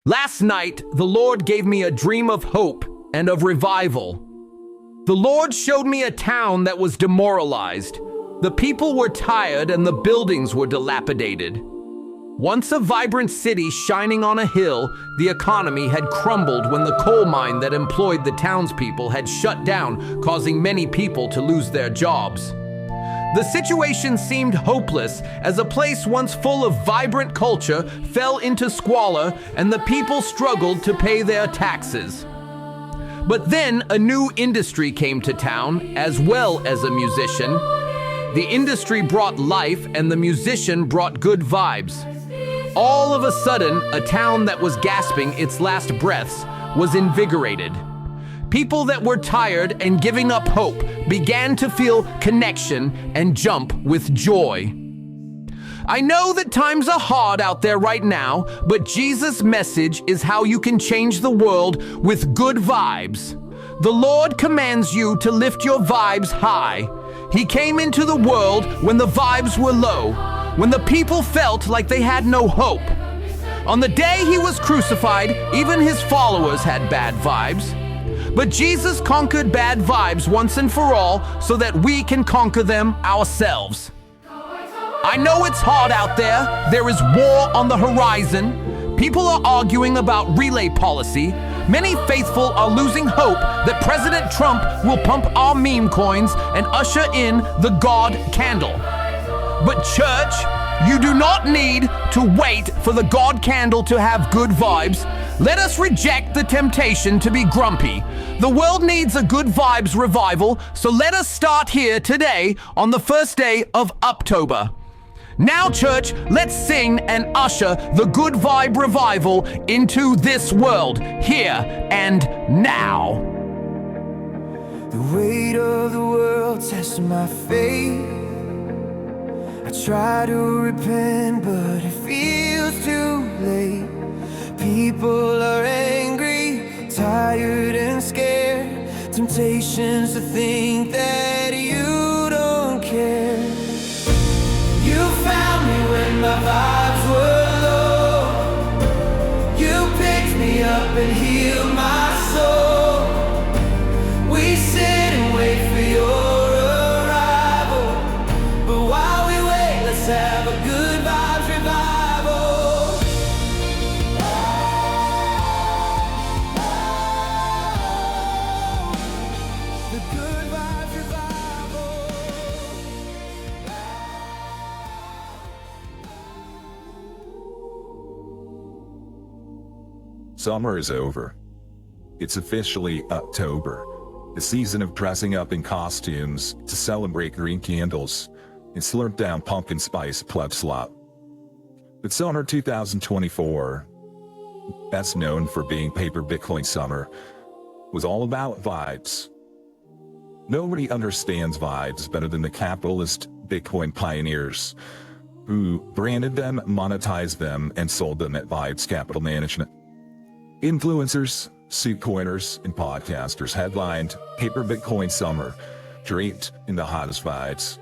Last night, the Lord gave me a dream of hope and of revival. The Lord showed me a town that was demoralized. The people were tired and the buildings were dilapidated. Once a vibrant city shining on a hill, the economy had crumbled when the coal mine that employed the townspeople had shut down, causing many people to lose their jobs. The situation seemed hopeless as a place once full of vibrant culture fell into squalor and the people struggled to pay their taxes. But then a new industry came to town, as well as a musician. The industry brought life and the musician brought good vibes. All of a sudden, a town that was gasping its last breaths was invigorated. People that were tired and giving up hope began to feel connection and jump with joy. I know that times are hard out there right now, but Jesus' message is how you can change the world with good vibes. The Lord commands you to lift your vibes high. He came into the world when the vibes were low, when the people felt like they had no hope. On the day he was crucified, even his followers had bad vibes. But Jesus conquered bad vibes once and for all so that we can conquer them ourselves. I know it's hard out there. There is war on the horizon. People are arguing about relay policy. Many faithful are losing hope that President Trump will pump our meme coins and usher in the God candle. But church, you do not need to wait for the God candle to have good vibes. Let us reject the temptation to be grumpy. The world needs a good vibes revival, so let us start here today on the first day of October. Now, church, let's sing and usher the good vibe revival into this world, here and now. The weight of the world tests my faith. I try to repent, but it feels too late. People are angry, tired and scared. Temptations to think that you don't care. You found me when my vibes were low. You picked me up and healed my soul. We sit and wait for your arrival, but while we wait, let's have a good vibes revival. The good vibes revival. Summer is over. It's officially October, the season of dressing up in costumes to celebrate green candles and slurp down pumpkin spice pleb slop. But summer 2024, best known for being Paper Bitcoin Summer, was all about vibes. Nobody understands vibes better than the capitalist Bitcoin pioneers who branded them, monetized them, and sold them at Vibes Capital Management. Influencers, suit coiners, and podcasters headlined Paper Bitcoin Summer, draped in the hottest vibes.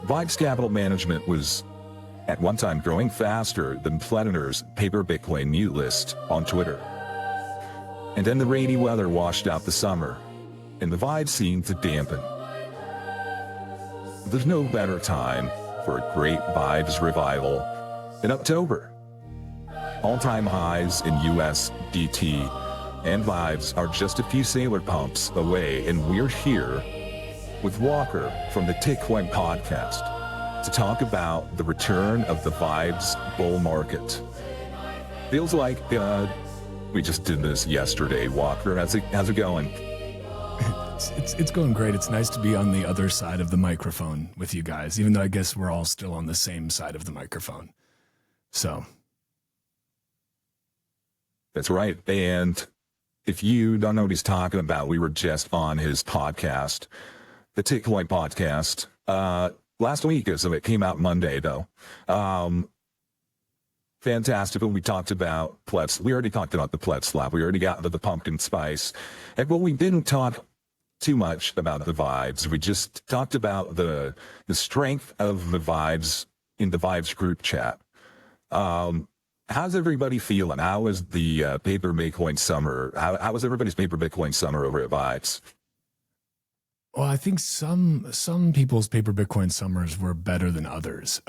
Vibes Capital Management was at one time growing faster than Pleniner's Paper Bitcoin mute list on Twitter. And then the rainy weather washed out the summer, and the vibes seemed to dampen. There's no better time for a great vibes revival than October. All-time highs in USDT and vibes are just a few sailor pumps away, and we're here with Walker from the Bitcoin podcast to talk about the return of the vibes bull market. Feels like we just did this yesterday. Walker, how's it going? It's going great. It's nice to be on the other side of the microphone with you guys, even though I guess we're all still on the same side of the microphone. So. That's right. And if you don't know what he's talking about, we were just on his podcast, the Bitcoin podcast, last week. So it came out Monday, though. Fantastic. We talked about plebs. We already talked about the pleb slap. We already got into the pumpkin spice. And what we didn't talk too much about the vibes. We just talked about the strength of the vibes in the vibes group chat. How how's everybody feeling? How was the paper Bitcoin summer? How was everybody's paper Bitcoin summer over at Vibes? Well, I think some people's paper Bitcoin summers were better than others.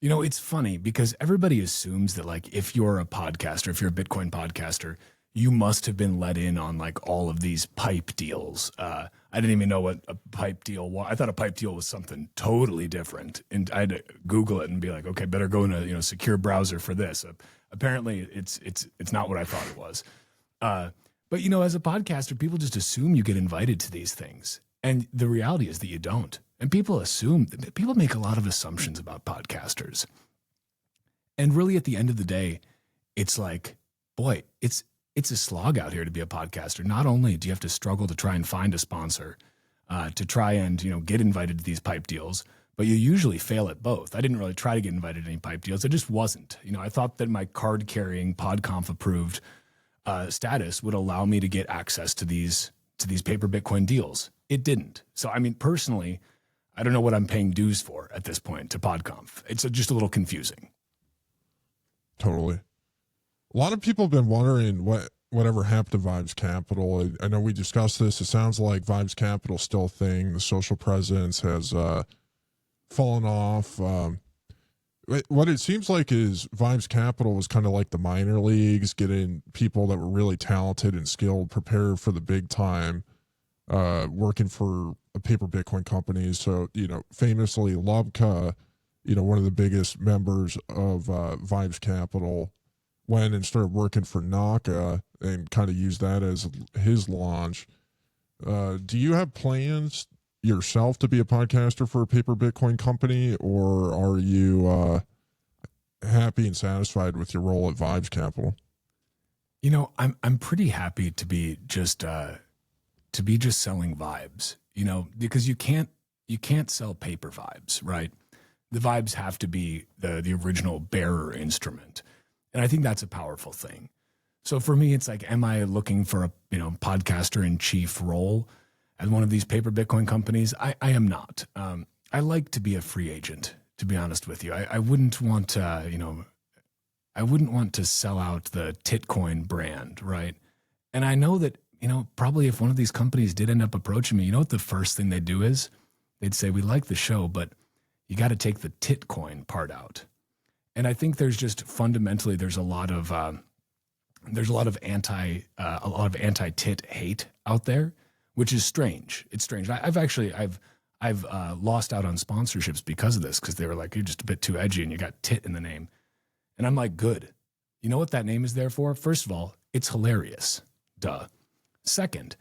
You know, it's funny because everybody assumes that like if you're a podcaster, if you're a Bitcoin podcaster, you must have been let in on like all of these pipe deals. I didn't even know what a pipe deal was. I thought a pipe deal was something totally different, and I had to Google it and be like, okay, better go in a secure browser for this. Apparently, it's not what I thought it was. But as a podcaster, people just assume you get invited to these things, and the reality is that you don't. And people make a lot of assumptions about podcasters. And really, at the end of the day, it's like, boy, it's a slog out here to be a podcaster. Not only do you have to struggle to try and find a sponsor, to try and get invited to these pipe deals, but you usually fail at both. I didn't really try to get invited to any pipe deals. I just wasn't. I thought that my card-carrying PodConf approved status would allow me to get access to these paper Bitcoin deals. It didn't. So, I mean, personally, I don't know what I'm paying dues for at this point to PodConf. It's just a little confusing. Totally. A lot of people have been wondering whatever happened to Vibes Capital. I know we discussed this. It sounds like Vibes Capital still a thing. The social presence has fallen off. What it seems like is Vibes Capital was kind of like the minor leagues, getting people that were really talented and skilled prepared for the big time, working for a paper Bitcoin company. So, famously Lubka, one of the biggest members of Vibes Capital, went and started working for Naka and kind of used that as his launch. Do you have plans yourself to be a podcaster for a paper Bitcoin company, or are you happy and satisfied with your role at Vibes Capital? I'm pretty happy to be just selling vibes, because you can't sell paper vibes, right? The vibes have to be the original bearer instrument. And I think that's a powerful thing. So for me, it's like, am I looking for a podcaster in chief role at one of these paper Bitcoin companies? I am not. I like to be a free agent, to be honest with you. I wouldn't want to, I wouldn't want to sell out the Titcoin brand, right? And I know that, probably if one of these companies did end up approaching me, what the first thing they'd do is they'd say, we like the show, but you got to take the Titcoin part out. And I think there's just fundamentally, there's a lot of anti-tit hate out there, which is strange. It's strange. I've lost out on sponsorships because of this, because they were like, you're just a bit too edgy and you got tit in the name. And I'm like, good. You know what that name is there for? First of all, it's hilarious. Duh. Second,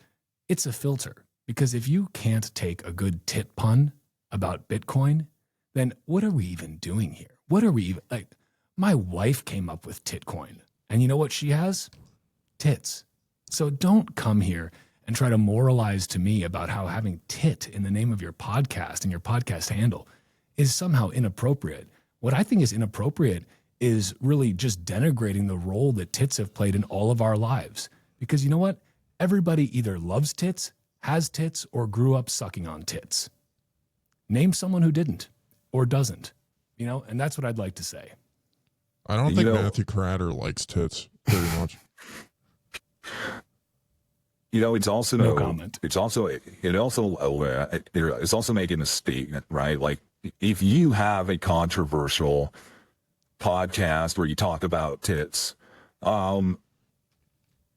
it's a filter, because if you can't take a good tit pun about Bitcoin, then what are we even doing here? What are we even, like, my wife came up with Titcoin, and you know what she has? Tits. So don't come here and try to moralize to me about how having tit in the name of your podcast and your podcast handle is somehow inappropriate. What I think is inappropriate is really just denigrating the role that tits have played in all of our lives. Because you know what? Everybody either loves tits, has tits, or grew up sucking on tits. Name someone who didn't or doesn't, and that's what I'd like to say. I don't think Matthew Cratter likes tits very much. It's also no comment. It's also making a statement, right? Like, if you have a controversial podcast where you talk about tits,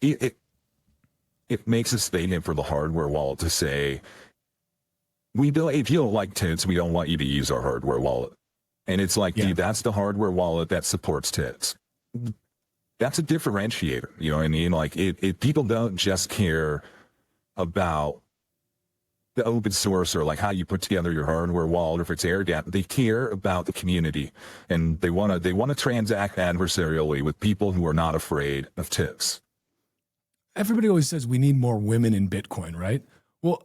it makes a statement for the hardware wallet to say, if you don't like tits, we don't want you to use our hardware wallet. And it's like, dude, that's the hardware wallet that supports tits. That's a differentiator. You know what I mean? Like, if people don't just care about the open source or like how you put together your hardware wallet, or if it's air gapped, they care about the community, and they want to transact adversarially with people who are not afraid of tits. Everybody always says we need more women in Bitcoin, right? Well,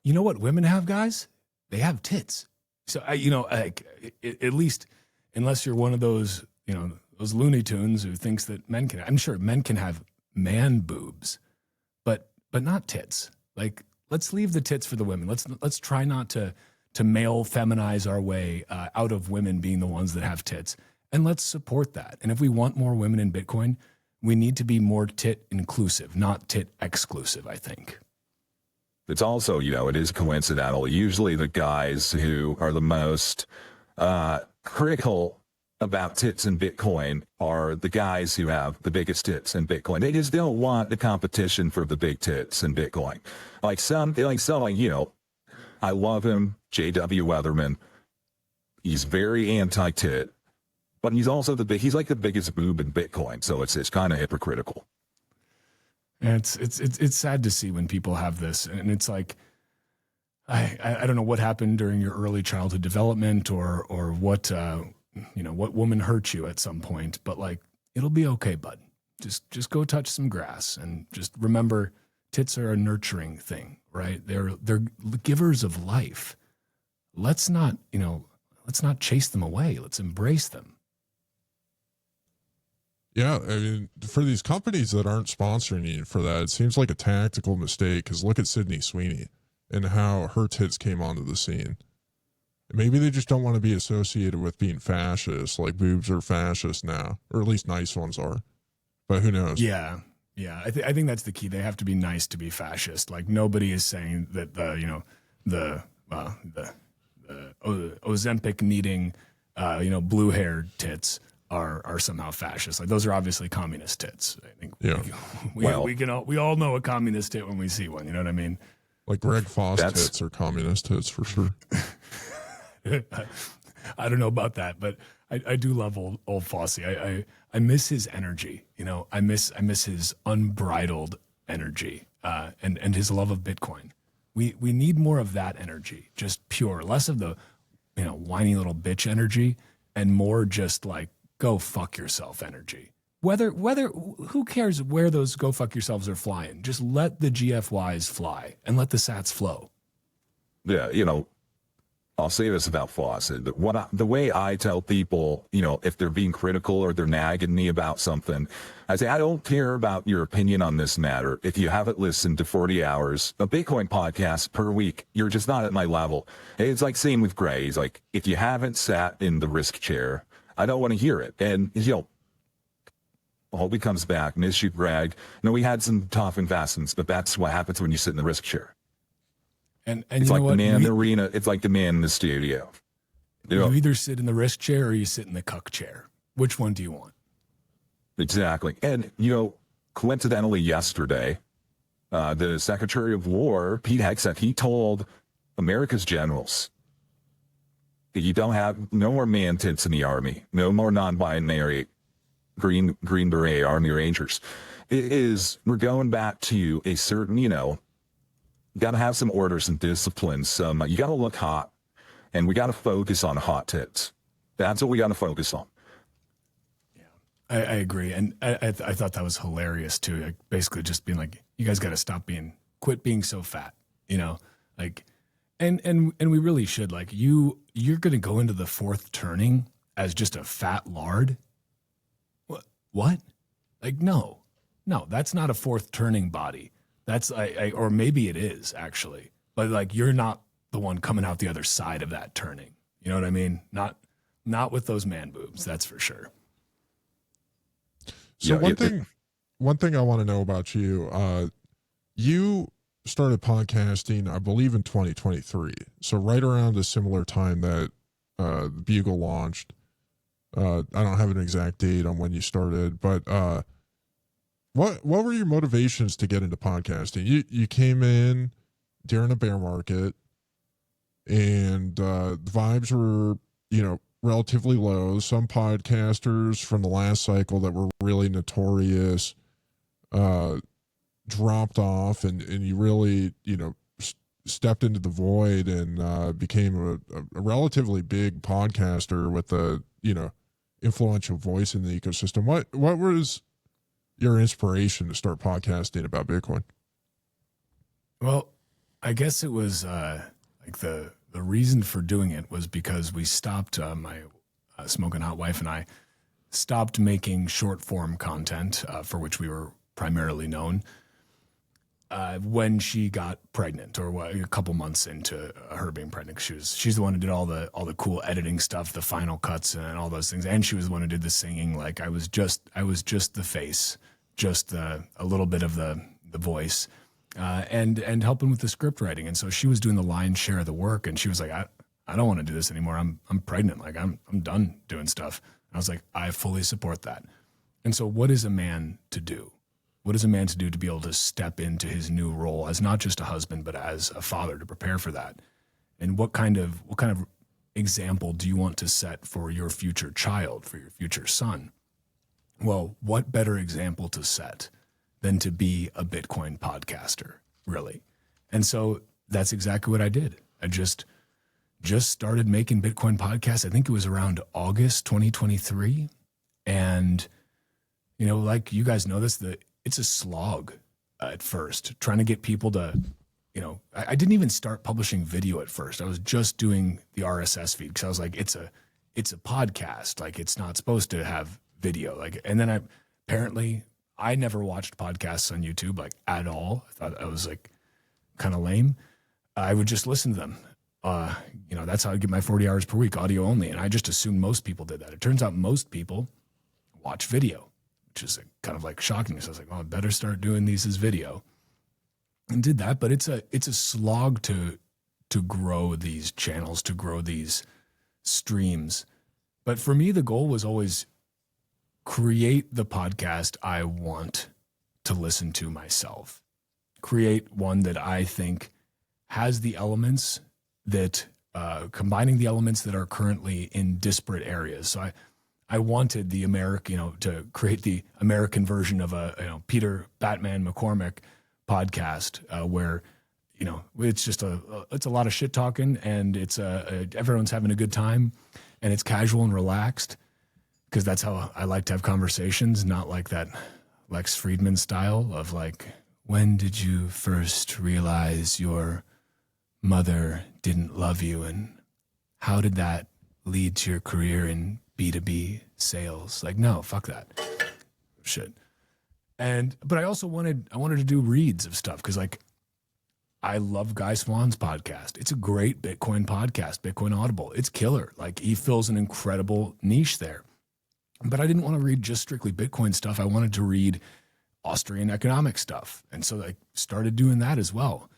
you know what women have, guys? They have tits. So, at least, unless you're one of those, those Looney Tunes who thinks that men can, I'm sure men can have man boobs, but not tits. Like, let's leave the tits for the women. Let's try not to male feminize our way out of women being the ones that have tits. And let's support that. And if we want more women in Bitcoin, we need to be more tit inclusive, not tit exclusive, I think. It's also, it is coincidental. Usually the guys who are the most critical about tits in Bitcoin are the guys who have the biggest tits in Bitcoin. They just don't want the competition for the big tits in Bitcoin. I love him, J.W. Weatherman. He's very anti-tit, but he's also he's like the biggest boob in Bitcoin. So it's kind of hypocritical. And it's sad to see when people have this, and it's like, I don't know what happened during your early childhood development or what what woman hurt you at some point, but like, it'll be okay, bud. Just go touch some grass and just remember, tits are a nurturing thing, right? They're givers of life. Let's not chase them away. Let's embrace them. Yeah, I mean, for these companies that aren't sponsoring you for that, it seems like a tactical mistake, because look at Sydney Sweeney and how her tits came onto the scene. Maybe they just don't want to be associated with being fascist, like boobs are fascist now, or at least nice ones are. But who knows? Yeah. I think that's the key. They have to be nice to be fascist. Like, nobody is saying that the Ozempic needing blue-haired tits are somehow fascist. Like, those are obviously communist tits. I think we all know a communist tit when we see one. You know what I mean? Like Greg Foss tits are communist tits for sure. I don't know about that, but I do love old Fosse. I miss his energy. I miss his unbridled energy and his love of Bitcoin. We need more of that energy, just pure, less of the whiny little bitch energy, and more just like go fuck yourself energy. Whether who cares where those go fuck yourselves are flying? Just let the GFYs fly and let the sats flow. Yeah, I'll say this about Fawcett. The way I tell people, if they're being critical or they're nagging me about something, I say, I don't care about your opinion on this matter. If you haven't listened to 40 hours of Bitcoin podcasts per week, you're just not at my level. It's like same with Gray. He's like, if you haven't sat in the risk chair, I don't want to hear it. And, Holby comes back, miss you, Greg. No, we had some tough investments, but that's what happens when you sit in the risk chair. And it's like the man in the arena. It's like the man in the studio. You either sit in the risk chair or you sit in the cuck chair. Which one do you want? Exactly. And, coincidentally yesterday, the Secretary of War, Pete Hegseth, he told America's generals, you don't have no more man tits in the army, no more non-binary Green Beret Army Rangers. We're going back to a certain, you got to have some orders and discipline. You got to look hot, and we got to focus on hot tits. That's what we got to focus on. Yeah, I agree. And I thought that was hilarious too. Like, basically just being like, you guys got to quit being so fat, like, and we really should, like, you're going to go into the fourth turning as just a fat lard. What? Like, no, that's not a fourth turning body. That's or maybe it is actually, but like, you're not the one coming out the other side of that turning. You know what I mean? Not with those man boobs. That's for sure. So one thing I want to know about you, you started podcasting, I believe, in 2023. So right around a similar time that Bugle launched. I don't have an exact date on when you started, but what were your motivations to get into podcasting? You came in during a bear market, and the vibes were, relatively low. Some podcasters from the last cycle that were really notorious dropped off, and you really, stepped into the void and became a relatively big podcaster with a, influential voice in the ecosystem. What was your inspiration to start podcasting about Bitcoin? Well, I guess it was like the reason for doing it was because we stopped, my smoking hot wife and I stopped making short form content for which we were primarily known. when she got pregnant, or a couple months into her being pregnant. She's the one who did all the cool editing stuff, the final cuts and all those things, and she was the one who did the singing. Like I was just the face, just a little bit of the voice, and helping with the script writing. And so she was doing the lion's share of the work, and she was like, I don't want to do this anymore. I'm pregnant. Like I'm done doing stuff. And I was like, I fully support that. And so what is a man to do? What is a man to do to be able to step into his new role as not just a husband, but as a father, to prepare for that? And what kind of example do you want to set for your future child, for your future son? Well, what better example to set than to be a Bitcoin podcaster, really? And so that's exactly what I did. I just started making Bitcoin podcasts. I think it was around August 2023. And, you know, like you guys know this, it's a slog at first, trying to get people to, you know, I didn't even start publishing video at first. I was just doing the RSS feed because I was like, it's a podcast. Like it's not supposed to have video. Like, and then I never watched podcasts on YouTube like at all. I thought I was like kind of lame. I would just listen to them. You know, that's how I get my 40 hours per week, audio only. And I just assumed most people did that. It turns out most people watch video, which is kind of like shocking. So I was like, well, I better start doing these as video, and did that. But it's a slog to grow these channels, to grow these streams. But for me, the goal was always create the podcast I want to listen to myself. Create one that I think has the elements that, combining the elements that are currently in disparate areas. So I wanted the American, to create the American version of a, Peter Batman McCormick podcast, where, it's just it's a lot of shit talking, and it's everyone's having a good time, and it's casual and relaxed, because that's how I like to have conversations, not like that Lex Friedman style of like, when did you first realize your mother didn't love you, and how did that lead to your career in B2B sales? Like, no, fuck that shit. But I also wanted to do reads of stuff, because like I love Guy Swan's podcast. It's a great Bitcoin podcast, Bitcoin Audible. It's killer. Like he fills an incredible niche there. But I didn't want to read just strictly Bitcoin stuff. I wanted to read Austrian economic stuff. And so I started doing that as well.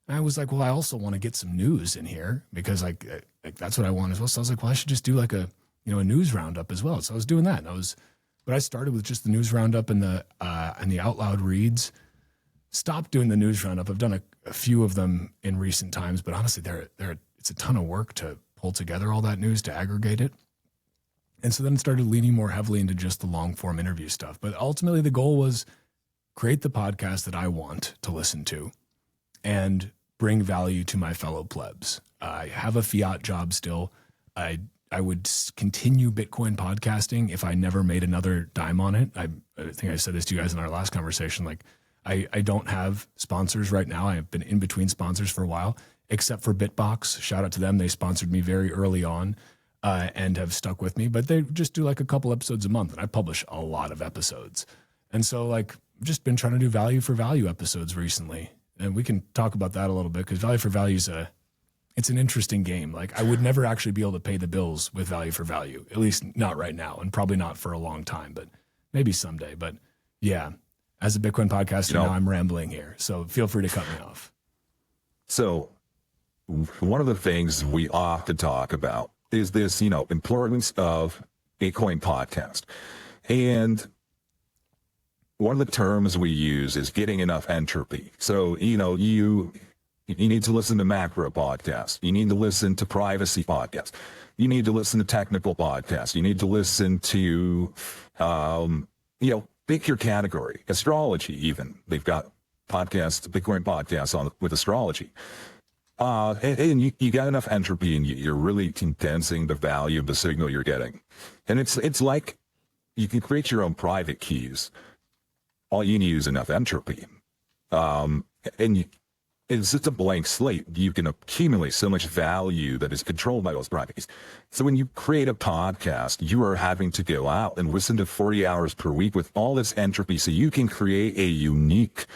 And I was like, well, I also want to get some news in here, because like that's what I want as well. So I was like, well, I should just do like a news roundup as well. So I was doing that. But I started with just the news roundup and the out loud reads. Stopped doing the news roundup. I've done a few of them in recent times, but honestly, it's a ton of work to pull together all that news, to aggregate it. And so then started leaning more heavily into just the long form interview stuff. But ultimately the goal was create the podcast that I want to listen to and bring value to my fellow plebs. I have a fiat job still. I would continue Bitcoin podcasting if I never made another dime on it. I think I said this to you guys in our last conversation. Like I don't have sponsors right now. I've been in between sponsors for a while, except for Bitbox. Shout out to them. They sponsored me very early on and have stuck with me, but they just do like a couple episodes a month, and I publish a lot of episodes. And so like I've just been trying to do value for value episodes recently. And we can talk about that a little bit, because value for value is it's an interesting game. Like I would never actually be able to pay the bills with value for value, at least not right now, and probably not for a long time, but maybe someday. But yeah, as a Bitcoin podcaster, now I'm rambling here, so feel free to cut me off. So one of the things we often talk about is this, importance of Bitcoin podcast. And one of the terms we use is getting enough entropy. So, you need to listen to macro podcasts. You need to listen to privacy podcasts. You need to listen to technical podcasts. You need to listen to, pick your category. Astrology, even. They've got podcasts, Bitcoin podcasts with astrology. And you got enough entropy, and you're really condensing the value of the signal you're getting. And it's like you can create your own private keys. All you need is enough entropy. It's just a blank slate. You can accumulate so much value that is controlled by those private keys. So when you create a podcast, you are having to go out and listen to 40 hours per week with all this entropy, so you can create a unique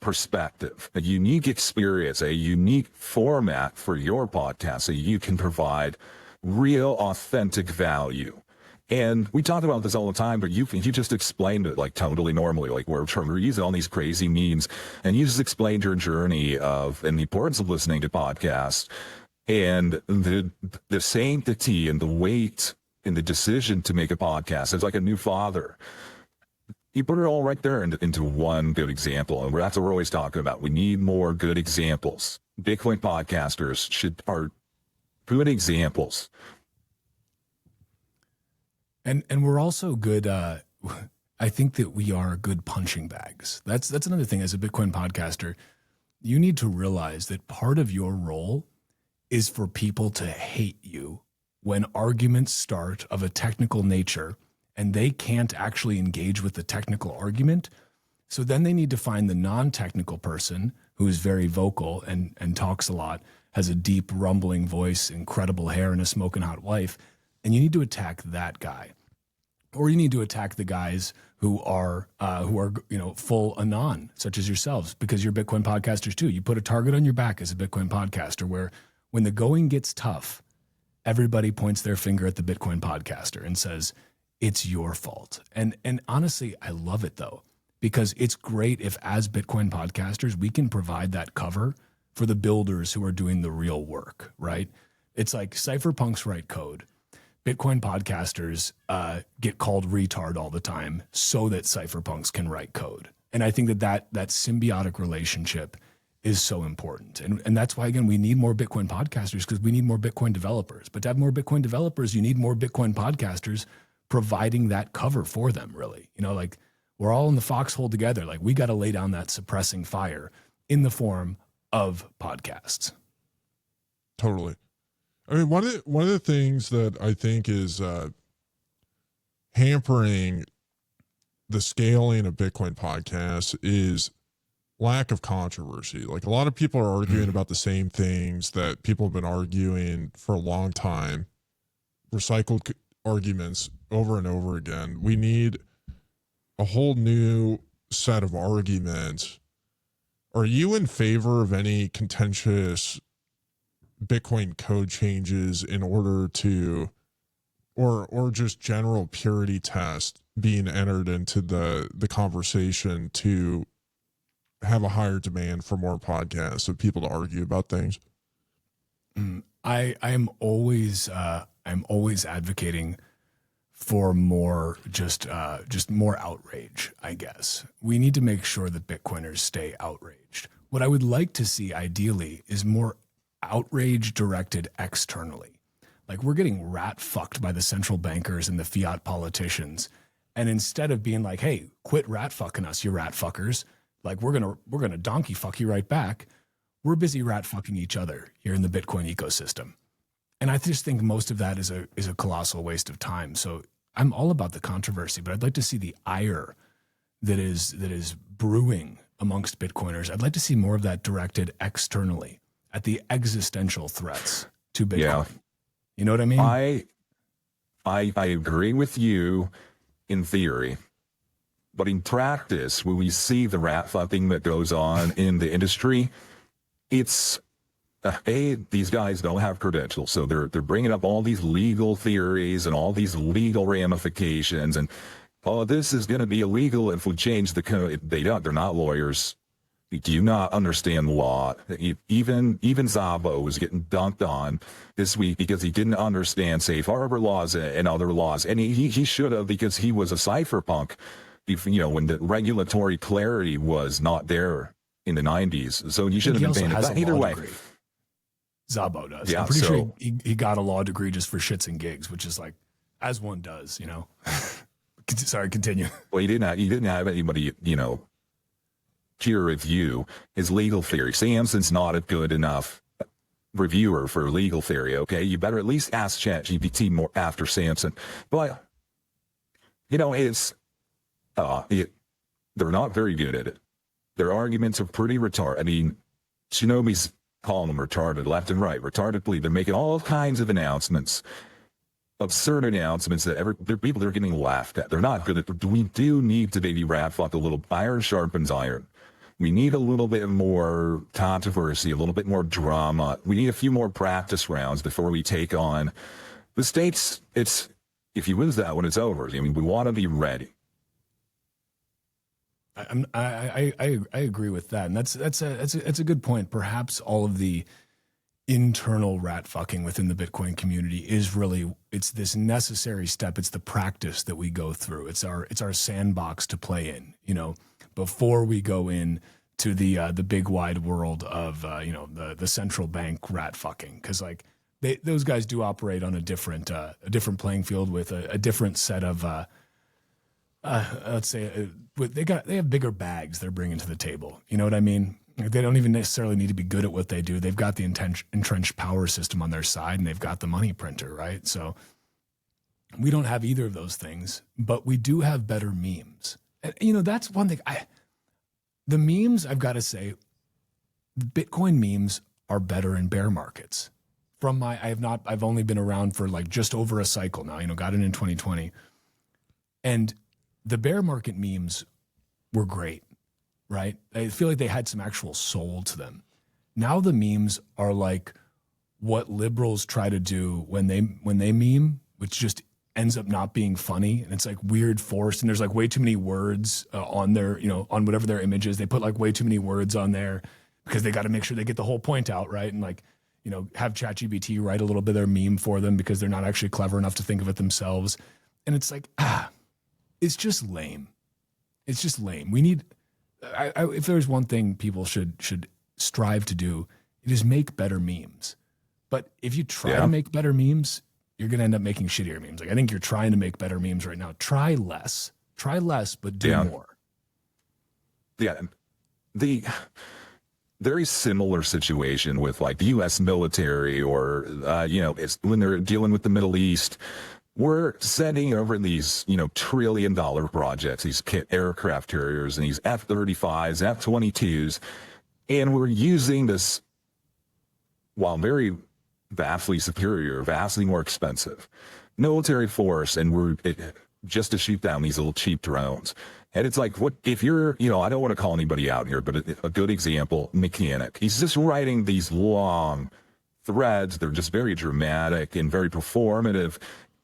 perspective, a unique experience, a unique format for your podcast so you can provide real, authentic value. And we talk about this all the time, but you just explained it like totally normally, like we're using all these crazy memes, and you just explained your journey of and the importance of listening to podcasts and the sanctity and the weight in the decision to make a podcast. It's like a new father. You put it all right there into one good example, and that's what we're always talking about. We need more good examples. Bitcoin podcasters are good examples. And we're also good. I think that we are good punching bags. That's another thing. As a Bitcoin podcaster, you need to realize that part of your role is for people to hate you when arguments start of a technical nature and they can't actually engage with the technical argument. So then they need to find the non-technical person who is very vocal and talks a lot, has a deep rumbling voice, incredible hair, and a smoking hot wife. And you need to attack that guy, or you need to attack the guys who are full anon, such as yourselves, because you're Bitcoin podcasters too. You put a target on your back as a Bitcoin podcaster, where when the going gets tough, everybody points their finger at the Bitcoin podcaster and says it's your fault. And honestly, I love it though, because it's great if as Bitcoin podcasters we can provide that cover for the builders who are doing the real work. Right? It's like cypherpunks write code. Bitcoin podcasters get called retard all the time so that cypherpunks can write code. And I think that symbiotic relationship is so important. And that's why, again, we need more Bitcoin podcasters, because we need more Bitcoin developers. But to have more Bitcoin developers, you need more Bitcoin podcasters providing that cover for them, really. Like we're all in the foxhole together. Like we got to lay down that suppressing fire in the form of podcasts. Totally. I mean, one of the things that I think is hampering the scaling of Bitcoin podcasts is lack of controversy. Like a lot of people are arguing about the same things that people have been arguing for a long time, recycled arguments over and over again. We need a whole new set of arguments. Are you in favor of any contentious Bitcoin code changes in order to, or just general purity test being entered into the conversation to have a higher demand for more podcasts of people to argue about things? I'm always advocating for more just more outrage, I guess. We need to make sure that Bitcoiners stay outraged. What I would like to see ideally is more outrage directed externally. Like we're getting rat fucked by the central bankers and the fiat politicians. And instead of being like, hey, quit rat fucking us, you rat fuckers. Like we're gonna donkey fuck you right back. We're busy rat fucking each other here in the Bitcoin ecosystem. And I just think most of that is a colossal waste of time. So I'm all about the controversy, but I'd like to see the ire that is brewing amongst Bitcoiners. I'd like to see more of that directed externally at the existential threats to Bitcoin. Yeah. You know what I mean? I agree with you in theory, but in practice, when we see the rat fucking that goes on in the industry, it's these guys don't have credentials, so they're bringing up all these legal theories and all these legal ramifications, and this is going to be illegal if we change the code. They're not lawyers. They do not understand law. Even Szabo was getting dunked on this week because he didn't understand safe harbor laws and other laws, and he should have, because he was a cypherpunk. When the regulatory clarity was not there in the 90s, so you should have been paying attention. Either way, Szabo does. Yeah, I'm pretty sure he got a law degree just for shits and gigs, which is like, as one does, Sorry, continue. Well, he didn't have anybody, peer review his legal theory. Samson's not a good enough reviewer for legal theory. Okay, you better at least ask ChatGPT more after Samson. But it's they're not very good at it. Their arguments are pretty retarded. I mean, Shinobi's calling them retarded left and right. Retardedly, they're making all kinds of announcements, absurd announcements that people are getting laughed at. They're not good at. We do need to maybe rat fuck a little. Iron sharpens iron. We need a little bit more controversy, a little bit more drama. We need a few more practice rounds before we take on the states. If you lose that one, it's over. I mean, we want to be ready. I agree with that, and that's a good point. Perhaps all of the internal rat fucking within the Bitcoin community is really, it's this necessary step. It's the practice that we go through. It's our sandbox to play in, you know, before we go in to the big wide world of the central bank rat fucking, because like those guys do operate on a different playing field with a different set of let's say they have bigger bags they're bringing to the table. You know what I mean? They don't even necessarily need to be good at what they do. They've got the entrenched power system on their side, and they've got the money printer, right? So we don't have either of those things, but we do have better memes. And, you know, that's one thing. The memes, I've got to say, Bitcoin memes are better in bear markets. I've only been around for like just over a cycle now, you know, got in 2020. And the bear market memes were great, right? I feel like they had some actual soul to them. Now the memes are like what liberals try to do when they meme, which just ends up not being funny, and it's like weird forced, and there's like way too many words on their, you know, on whatever their image is. They put like way too many words on there because they got to make sure they get the whole point out, right? And like, you know, have ChatGPT write a little bit of their meme for them because they're not actually clever enough to think of it themselves. And it's like, it's just lame. It's just lame. We need, if there's one thing people should strive to do, it is make better memes. But if you try to make better memes, you're going to end up making shittier memes. Like, I think you're trying to make better memes right now. Try less, but do more. Yeah. The very similar situation with like the U.S. military or, it's when they're dealing with the Middle East. We're sending over these, $1 trillion projects, these aircraft carriers and these F-35s, F-22s, and we're using this, while very vastly superior, vastly more expensive military force, and just to shoot down these little cheap drones. And it's like, what if you're, I don't want to call anybody out here, but a good example, mechanic. He's just writing these long threads. They're just very dramatic and very performative.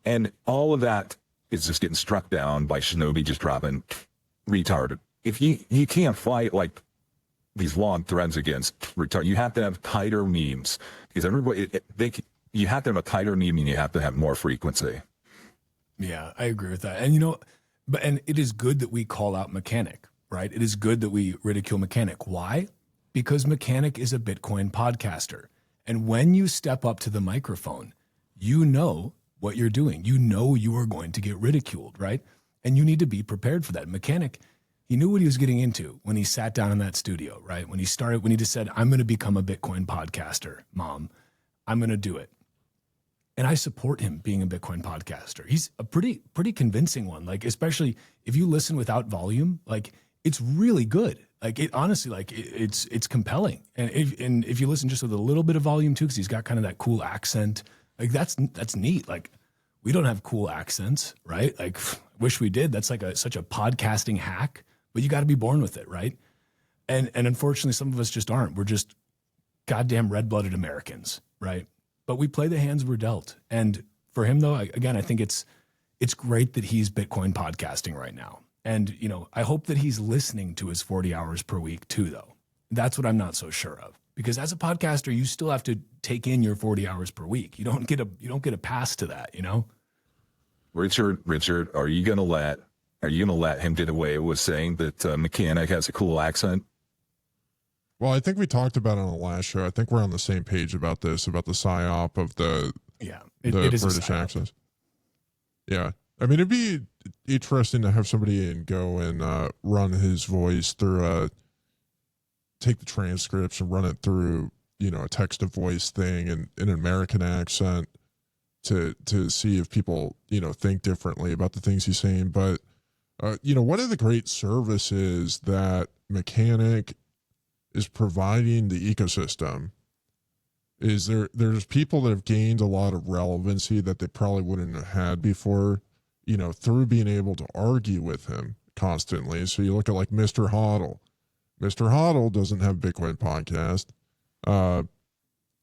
And all of that is just getting struck down by Shinobi just dropping retarded. If you can't fight like these long threads against retard, you have to have tighter memes, because everybody, you have to have a tighter meme and you have to have more frequency. Yeah, I agree with that. And and it is good that we call out Mechanic, right? It is good that we ridicule Mechanic. Why? Because Mechanic is a Bitcoin podcaster. And when you step up to the microphone, you know what you're doing. You know you are going to get ridiculed, right? And you need to be prepared for that. Mechanic, he knew what he was getting into when he sat down in that studio, right? When he just said, I'm going to become a Bitcoin podcaster, Mom. I'm going to do it. And I support him being a Bitcoin podcaster. He's a pretty convincing one. Like, especially if you listen without volume, like, it's really good. Like, it honestly, like, it's compelling. And if you listen just with a little bit of volume too, because he's got kind of that cool accent. Like, that's neat. Like, we don't have cool accents, right? Like, wish we did. That's like such a podcasting hack, but you got to be born with it, right? And unfortunately, some of us just aren't. We're just goddamn red-blooded Americans, right? But we play the hands we're dealt. And for him, though, again, I think it's great that he's Bitcoin podcasting right now. And, I hope that he's listening to his 40 hours per week too, though. That's what I'm not so sure of. Because as a podcaster, you still have to take in your 40 hours per week. You don't get a pass to that, Richard, are you gonna let him get away with saying that Mechanic has a cool accent? Well, I think we talked about it on the last show. I think we're on the same page about this, about the psyop of the British accents. Yeah. I mean, it'd be interesting to have somebody go and run his voice through take the transcripts and run it through, a text to voice thing and in an American accent to see if people, think differently about the things he's saying. But, one of the great services that Mechanic is providing the ecosystem is there's people that have gained a lot of relevancy that they probably wouldn't have had before, through being able to argue with him constantly. So you look at like Mr. Hoddle, Mr. Hodl doesn't have Bitcoin podcast.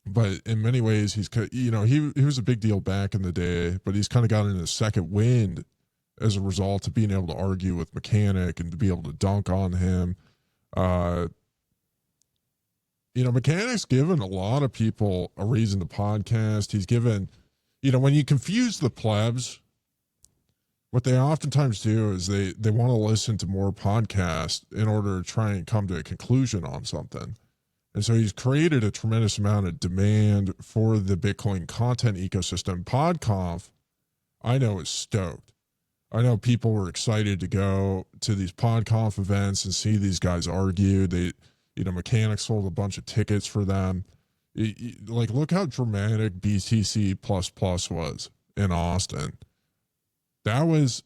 But in many ways, he was a big deal back in the day, but he's kind of gotten a second wind as a result of being able to argue with Mechanic and to be able to dunk on him. Mechanic's given a lot of people a reason to podcast. He's given, when you confuse the plebs, what they oftentimes do is they want to listen to more podcasts in order to try and come to a conclusion on something. And so he's created a tremendous amount of demand for the Bitcoin content ecosystem. PodConf, I know, is stoked. I know people were excited to go to these PodConf events and see these guys argue. Mechanic sold a bunch of tickets for them. Look how dramatic BTC++ was in Austin. That was,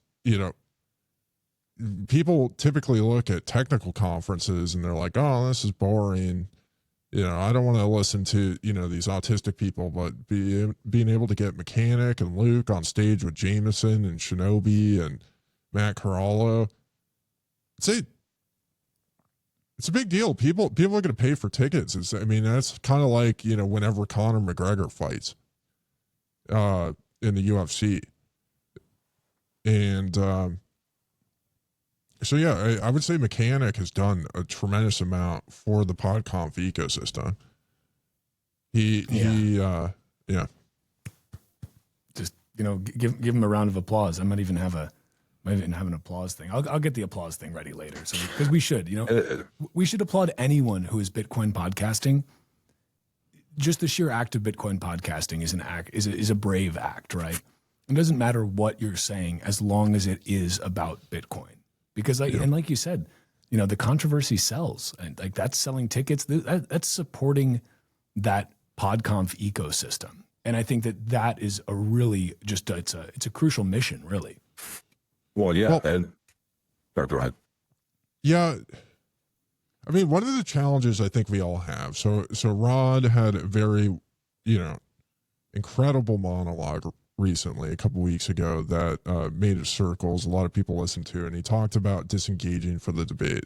people typically look at technical conferences and they're like, oh, this is boring. I don't want to listen to, these autistic people, but being able to get Mechanic and Luke on stage with Jameson and Shinobi and Matt Corallo, it's a big deal. People are going to pay for tickets. That's kind of like, whenever Conor McGregor fights in the UFC. And so, yeah, I would say Mechanic has done a tremendous amount for the PodConf ecosystem. Just, give him a round of applause. I might even have an applause thing. I'll get the applause thing ready later. So, because we should, we should applaud anyone who is Bitcoin podcasting. Just the sheer act of Bitcoin podcasting is a brave act, right? It doesn't matter what you're saying as long as it is about Bitcoin. Because and like you said, the controversy sells, and that's selling tickets. That's supporting that PodConf ecosystem. And I think that is a really it's a crucial mission, really. Well, yeah. Go ahead. Yeah. One of the challenges I think we all have. So Rod had a very, incredible monologue recently, a couple weeks ago, that made circles. A lot of people listened to, and he talked about disengaging for the debate.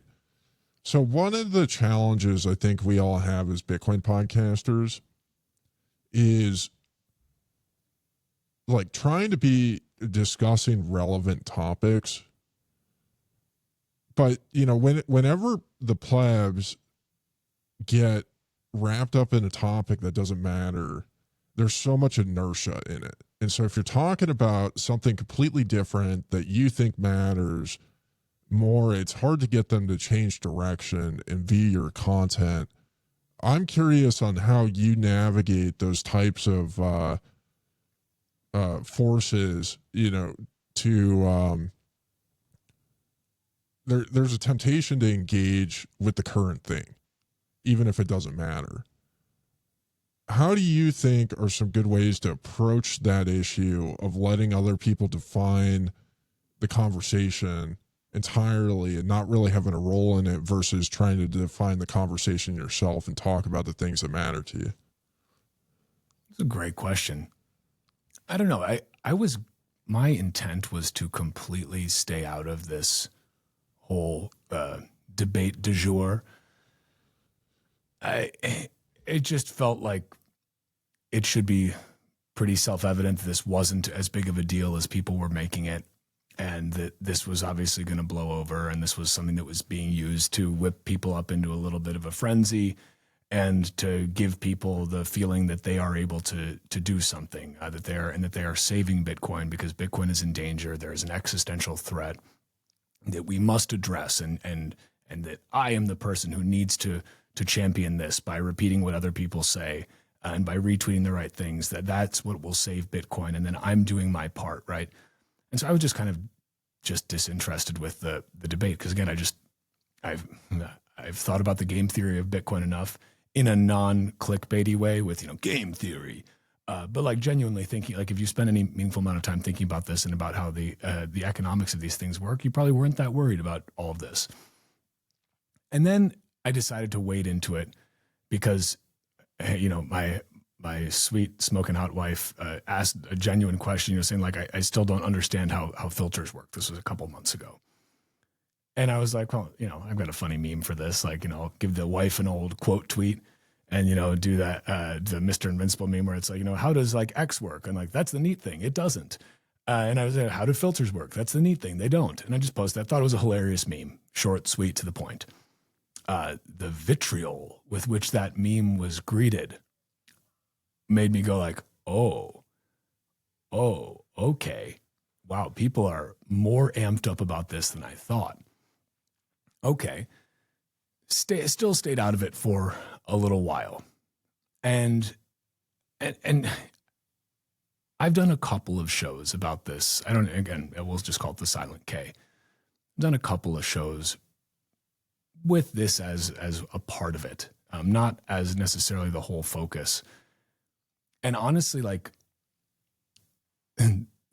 So one of the challenges I think we all have as Bitcoin podcasters is trying to be discussing relevant topics. But, whenever the plebs get wrapped up in a topic that doesn't matter, there's so much inertia in it. And so if you're talking about something completely different that you think matters more, it's hard to get them to change direction and view your content. I'm curious on how you navigate those types of forces, there's a temptation to engage with the current thing, even if it doesn't matter. How do you think are some good ways to approach that issue of letting other people define the conversation entirely and not really having a role in it versus trying to define the conversation yourself and talk about the things that matter to you? It's a great question. I don't know. My intent was to completely stay out of this whole debate du jour. It just felt like it should be pretty self-evident that this wasn't as big of a deal as people were making it, and that this was obviously going to blow over, and this was something that was being used to whip people up into a little bit of a frenzy and to give people the feeling that they are able to do something, that they are saving Bitcoin because Bitcoin is in danger. There is an existential threat that we must address, and that I am the person who needs to champion this by repeating what other people say and by retweeting the right things, that's what will save Bitcoin. And then I'm doing my part, right? And so I was just kind of disinterested with the debate. Cause again, I've thought about the game theory of Bitcoin enough in a non-clickbaity way with, game theory. But genuinely thinking, if you spend any meaningful amount of time thinking about this and about how the economics of these things work, you probably weren't that worried about all of this. And then I decided to wade into it because, my sweet smoking hot wife asked a genuine question, saying I still don't understand how filters work. This was a couple months ago. And I was like, well, I've got a funny meme for this. Like, I'll give the wife an old quote tweet and, do that, the Mr. Invincible meme where it's like, how does like X work? And like, that's the neat thing. It doesn't. And I was like, how do filters work? That's the neat thing. They don't. And I just posted, I thought it was a hilarious meme. Short, sweet, to the point. The vitriol with which that meme was greeted made me go like, oh, okay. Wow, people are more amped up about this than I thought. Okay. Still stayed out of it for a little while. And I've done a couple of shows about this. We'll just call it the Silent K. I've done a couple of shows with this as a part of it, not as necessarily the whole focus. And honestly, like,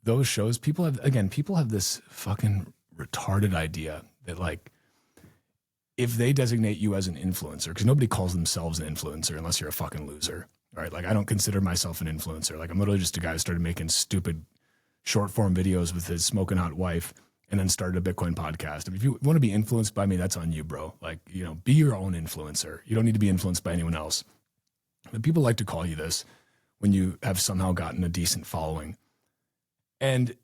those shows, people have this fucking retarded idea that, like, if they designate you as an influencer, because nobody calls themselves an influencer unless you're a fucking loser, right? Like, I don't consider myself an influencer. Like, I'm literally just a guy who started making stupid short form videos with his smoking hot wife and then started a Bitcoin podcast. I mean, if you want to be influenced by me, that's on you, bro. Like, be your own influencer. You don't need to be influenced by anyone else. But people like to call you this when you have somehow gotten a decent following. And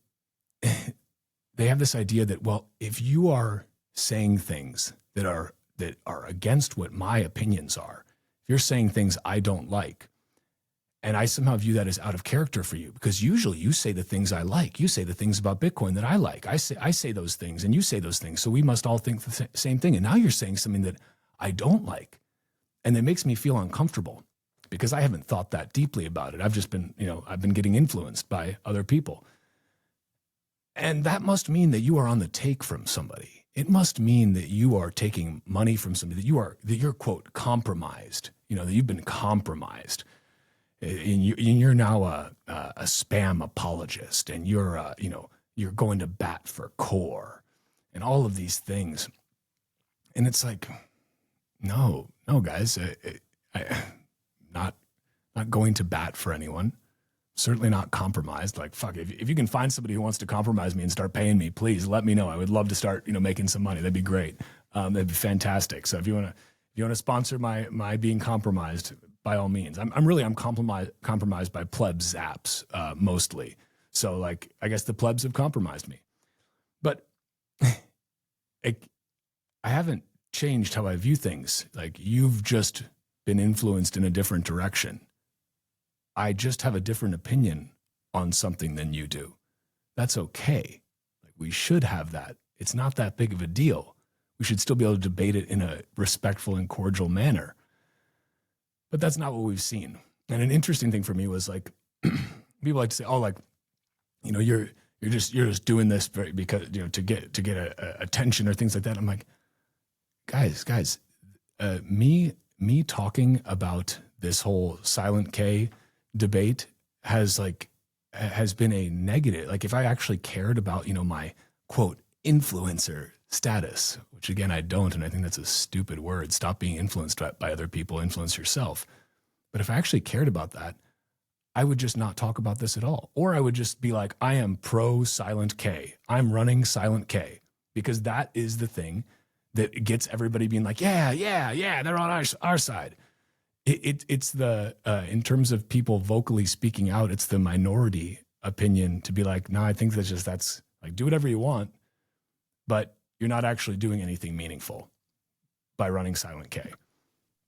they have this idea that, well, if you are saying things that are against what my opinions are, if you're saying things I don't like, and I somehow view that as out of character for you, because usually you say the things I like, you say the things about Bitcoin that I like, I say those things and you say those things, so we must all think the same thing. And now you're saying something that I don't like, and it makes me feel uncomfortable because I haven't thought that deeply about it. I've just been, I've been getting influenced by other people. And that must mean that you are on the take from somebody. It must mean that you are taking money from somebody, that you're quote compromised, that you've been compromised. And you're now a spam apologist, and you're going to bat for core and all of these things. And it's like, no, guys, I'm not going to bat for anyone. Certainly not compromised. Like, fuck, if you can find somebody who wants to compromise me and start paying me, please let me know. I would love to start, making some money. That'd be great. That'd be fantastic. So if you want to sponsor my being compromised, by all means. I'm compromised by plebs zaps, mostly. So, like, I guess the plebs have compromised me. But I haven't changed how I view things. Like, you've just been influenced in a different direction. I just have a different opinion on something than you do. That's okay. Like, we should have that. It's not that big of a deal. We should still be able to debate it in a respectful and cordial manner. But that's not what we've seen. And an interesting thing for me was, like, people like to say, "Oh, like, you're just doing this because to get attention or things like that." I'm like, guys, me talking about this whole Silent K debate has been a negative. Like, if I actually cared about my quote influencer status, which again I don't, and I think that's a stupid word. Stop being influenced by other people. Influence yourself. But if I actually cared about that, I would just not talk about this at all. Or I would just be like, I am pro Silent K. I'm running Silent K, because that is the thing that gets everybody being like, yeah, they're on our side. It's the in terms of people vocally speaking out, it's the minority opinion to be like, no, I think that's like, do whatever you want, but you're not actually doing anything meaningful by running Silent K.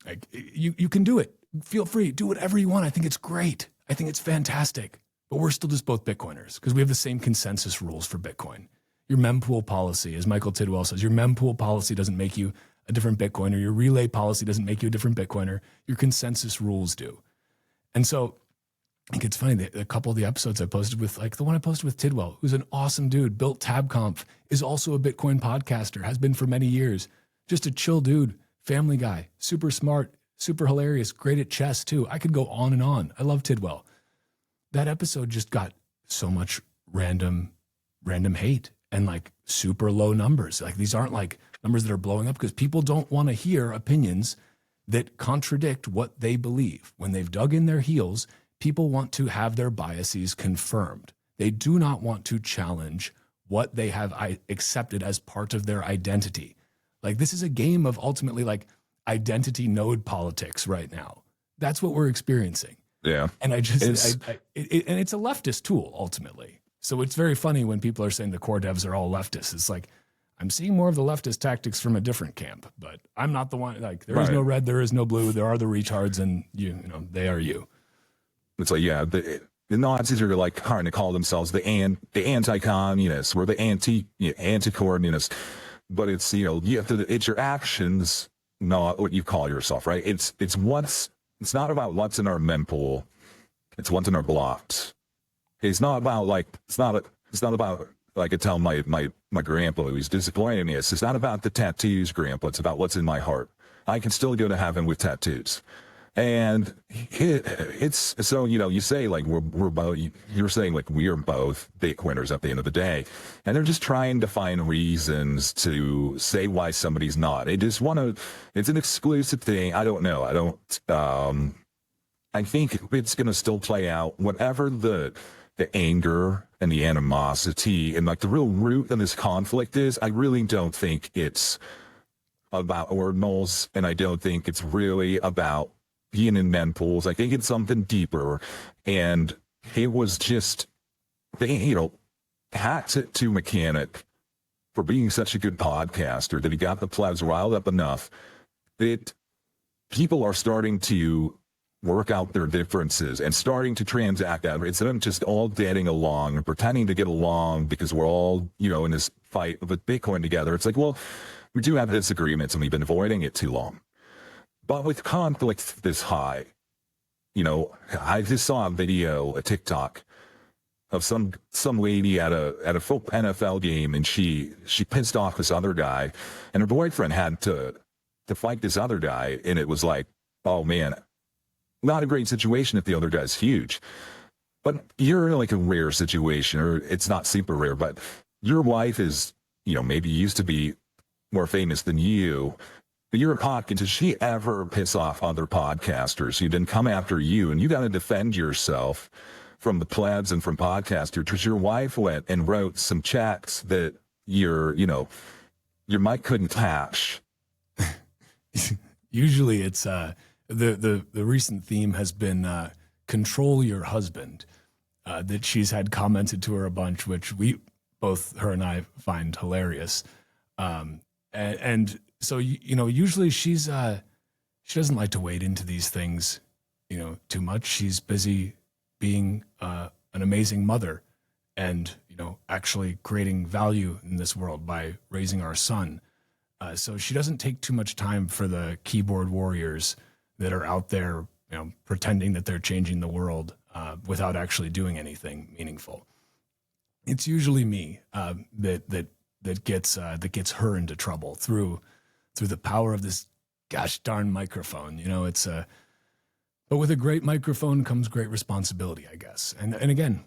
Like, you can do it. Feel free. Do whatever you want. I think it's great. I think it's fantastic. But we're still just both Bitcoiners because we have the same consensus rules for Bitcoin. Your mempool policy, as Michael Tidwell says, your mempool policy doesn't make you a different Bitcoiner. Your relay policy doesn't make you a different Bitcoiner. Your consensus rules do. And so I think it's funny that a couple of the episodes I posted with, like the one I posted with Tidwell, who's an awesome dude, built TabConf, is also a Bitcoin podcaster, has been for many years. Just a chill dude, family guy, super smart, super hilarious, great at chess too. I could go on and on. I love Tidwell. That episode just got so much random hate and like super low numbers. Like, these aren't like numbers that are blowing up because people don't want to hear opinions that contradict what they believe. When they've dug in their heels, people want to have their biases confirmed. They do not want to challenge what they have accepted as part of their identity. Like, this is a game of ultimately like identity node politics right now. That's what we're experiencing. Yeah. And and it's a leftist tool ultimately. So it's very funny when people are saying the core devs are all leftists. It's like, I'm seeing more of the leftist tactics from a different camp, but I'm not the one. Like, there is no red, there is no blue. There are the retards, and you know, they are you. It's like, yeah, the Nazis are like trying to call themselves the anti-communists, or the anti-communists, but it's, you know, you have to, it's your actions, not what you call yourself, right? It's not about what's in our mempool, it's what's in our blocks. It's not about like, it's not about, like I tell my grandpa who's disappointed me, it's not about the tattoos, grandpa, it's about what's in my heart. I can still go to heaven with tattoos. And it's so, you know, you say like we're both, you're saying like we are both Bitcoiners at the end of the day, and they're just trying to find reasons to say why somebody's not. They just want to, it's an exclusive thing. I don't know. I think it's going to still play out, whatever the anger and the animosity and like the real root of this conflict is. I really don't think it's about ordinals, and I don't think it's really about being in mempools. I think it's something deeper, and it was just, you know, hats it to Mechanic for being such a good podcaster that he got the plebs riled up enough that people are starting to work out their differences and starting to transact out. Instead of just all getting along and pretending to get along because we're all, you know, in this fight with Bitcoin together. It's like, well, we do have disagreements and we've been avoiding it too long. But with conflict this high, you know, I just saw a video, a TikTok of some lady at a full NFL game, and she pissed off this other guy, and her boyfriend had to fight this other guy, and it was like, oh man, not a great situation if the other guy's huge. But you're in like a rare situation, or it's not super rare, but your wife is, you know, maybe used to be more famous than you. But you're a podcast. Does she ever piss off other podcasters who didn't come after you, and you got to defend yourself from the plebs and from podcasters? Because your wife went and wrote some checks that your mic couldn't catch. Usually it's the recent theme has been control your husband, that she's had commented to her a bunch, which both her and I find hilarious. And so, you know, usually she doesn't like to wade into these things, you know, too much. She's busy being an amazing mother and, you know, actually creating value in this world by raising our son. So she doesn't take too much time for the keyboard warriors that are out there, you know, pretending that they're changing the world without actually doing anything meaningful. It's usually me that gets her into trouble through the power of this gosh darn microphone. You know, but with a great microphone comes great responsibility, I guess. And again,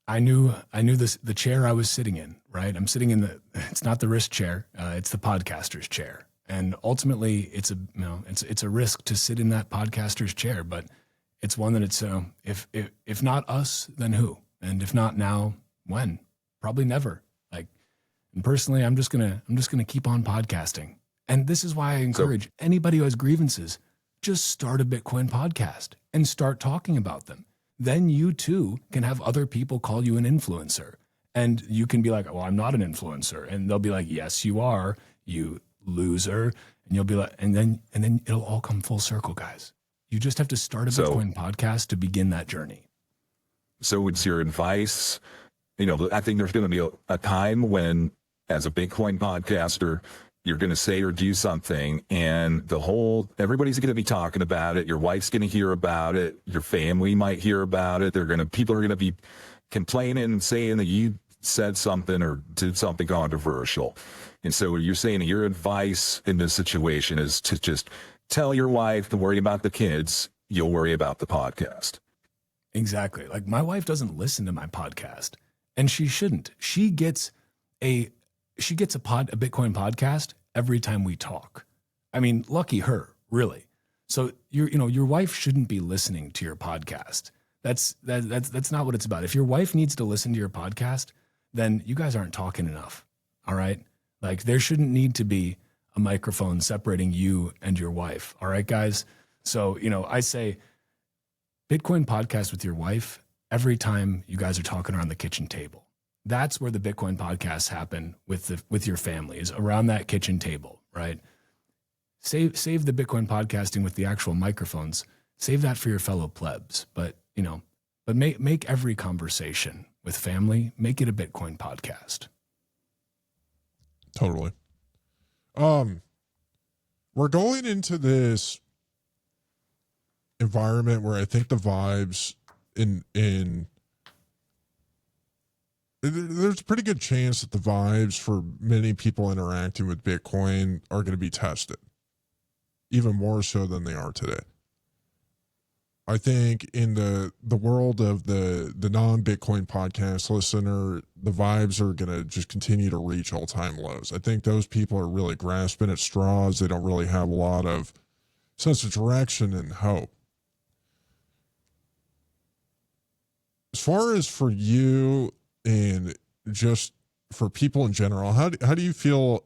I knew the chair I was sitting in, right? I'm sitting in it's not the wrist chair, it's the podcaster's chair. And ultimately it's a risk to sit in that podcaster's chair, but it's one that it's, if not us, then who? And if not now, when? Probably never. Like, and personally, I'm just gonna keep on podcasting. And this is why I encourage anybody who has grievances, just start a Bitcoin podcast and start talking about them. Then you too can have other people call you an influencer, and you can be like, well, I'm not an influencer. And they'll be like, yes, you are, you loser. And you'll be like, and then it'll all come full circle, guys. You just have to start a Bitcoin podcast to begin that journey. So it's your advice. You know, I think there's going to be a time when, as a Bitcoin podcaster, you're going to say or do something, and everybody's going to be talking about it. Your wife's going to hear about it. Your family might hear about it. People are going to be complaining and saying that you said something or did something controversial. And so you're saying that your advice in this situation is to just tell your wife to worry about the kids. You'll worry about the podcast. Exactly. Like, my wife doesn't listen to my podcast, and she shouldn't. She gets a Bitcoin podcast every time we talk. I mean, lucky her, really. So your wife shouldn't be listening to your podcast. That's not what it's about. If your wife needs to listen to your podcast, then you guys aren't talking enough. All right. Like there shouldn't need to be a microphone separating you and your wife. All right, guys. So, I say Bitcoin podcast with your wife every time you guys are talking around the kitchen table. That's where the Bitcoin podcasts happen with your family, is around that kitchen table, right? Save the Bitcoin podcasting with the actual microphones. Save that for your fellow plebs. But make every conversation with family, make it a Bitcoin podcast. Totally. We're going into this environment where I think the vibes there's a pretty good chance that the vibes for many people interacting with Bitcoin are going to be tested, even more so than they are today. I think in the world of the non-Bitcoin podcast listener, the vibes are going to just continue to reach all-time lows. I think those people are really grasping at straws. They don't really have a lot of sense of direction and hope. As far as for you and just for people in general, how do you feel?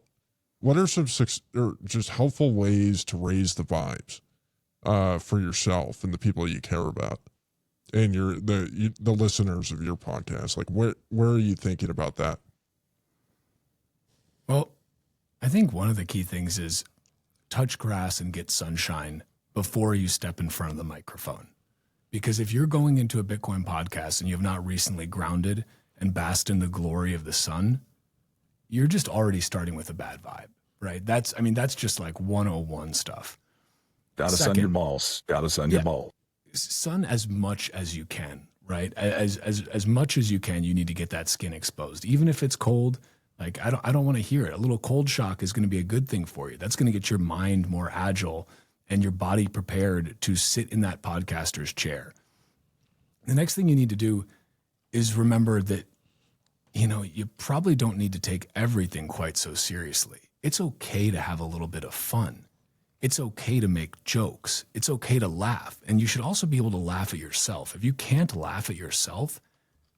What are some just helpful ways to raise the vibes for yourself and the people you care about and the listeners of your podcast? Like where are you thinking about that? Well, I think one of the key things is touch grass and get sunshine before you step in front of the microphone. Because if you're going into a Bitcoin podcast and you have not recently grounded and basked in the glory of the sun, you're just already starting with a bad vibe, right? That's just like 101 stuff. Gotta sun your balls. Gotta sun your balls. Sun as much as you can, right? As much as you can, you need to get that skin exposed. Even if it's cold, like I don't want to hear it. A little cold shock is going to be a good thing for you. That's going to get your mind more agile and your body prepared to sit in that podcaster's chair. The next thing you need to do is remember that, you probably don't need to take everything quite so seriously. It's okay to have a little bit of fun. It's okay to make jokes. It's okay to laugh. And you should also be able to laugh at yourself. If you can't laugh at yourself,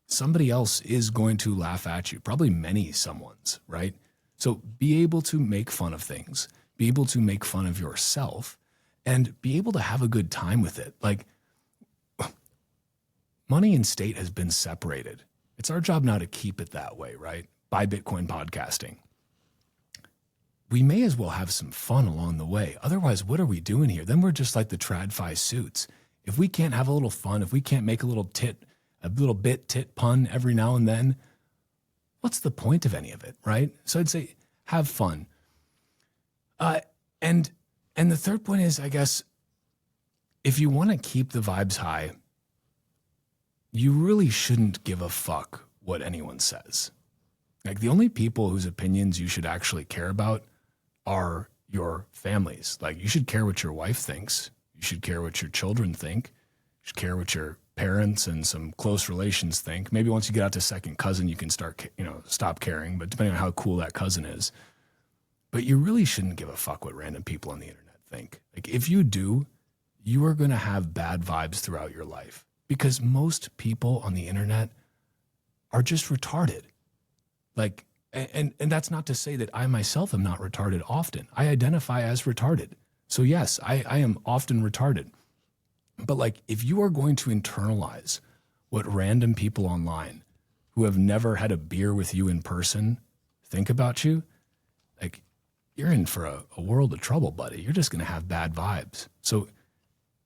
somebody else is going to laugh at you, probably many someone's, right? So be able to make fun of things, be able to make fun of yourself, and be able to have a good time with it. Like, money and state has been separated. It's our job now to keep it that way, right? By Bitcoin podcasting. We may as well have some fun along the way. Otherwise, what are we doing here? Then we're just like the TradFi suits. If we can't have a little fun, if we can't make a little tit pun every now and then, what's the point of any of it, right? So I'd say have fun. And the third point is, I guess, if you want to keep the vibes high, you really shouldn't give a fuck what anyone says. Like, the only people whose opinions you should actually care about are your families. Like, you should care what your wife thinks. You should care what your children think. You should care what your parents and some close relations think. Maybe once you get out to second cousin, you can stop caring, but depending on how cool that cousin is. But you really shouldn't give a fuck what random people on the internet think. Like, if you do, you are going to have bad vibes throughout your life, because most people on the internet are just retarded. Like, and that's not to say that I myself am not retarded often. I identify as retarded. So yes, I am often retarded. But like, if you are going to internalize what random people online who have never had a beer with you in person think about you, like, you're in for a world of trouble, buddy. You're just going to have bad vibes. So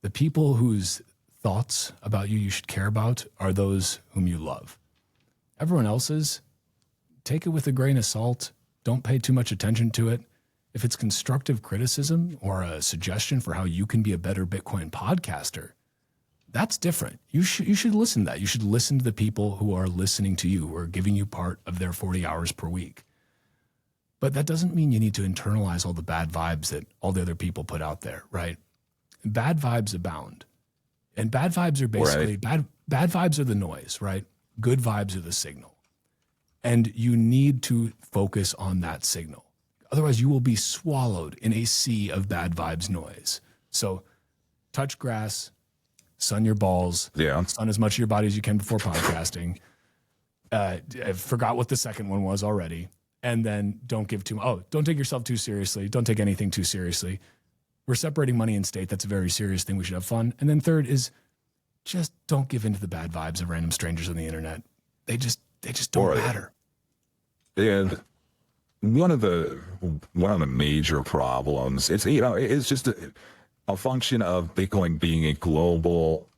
the people whose thoughts about you should care about are those whom you love. Everyone else's, take it with a grain of salt. Don't pay too much attention to it. If it's constructive criticism or a suggestion for how you can be a better Bitcoin podcaster, that's different. You should listen to that. You should listen to the people who are listening to you, who are giving you part of their 40 hours per week. But that doesn't mean you need to internalize all the bad vibes that all the other people put out there, right? Bad vibes abound. And bad vibes are basically, bad vibes are the noise, right? Good vibes are the signal. And you need to focus on that signal. Otherwise, you will be swallowed in a sea of bad vibes noise. So touch grass, sun your balls, sun as much of your body as you can before podcasting. I forgot what the second one was already. And then don't give too much. Oh, don't take yourself too seriously. Don't take anything too seriously. We're separating money and state. That's a very serious thing. We should have fun. And then third is just don't give in to the bad vibes of random strangers on the internet. They just don't matter. And one of the major problems, it's just a function of Bitcoin being a global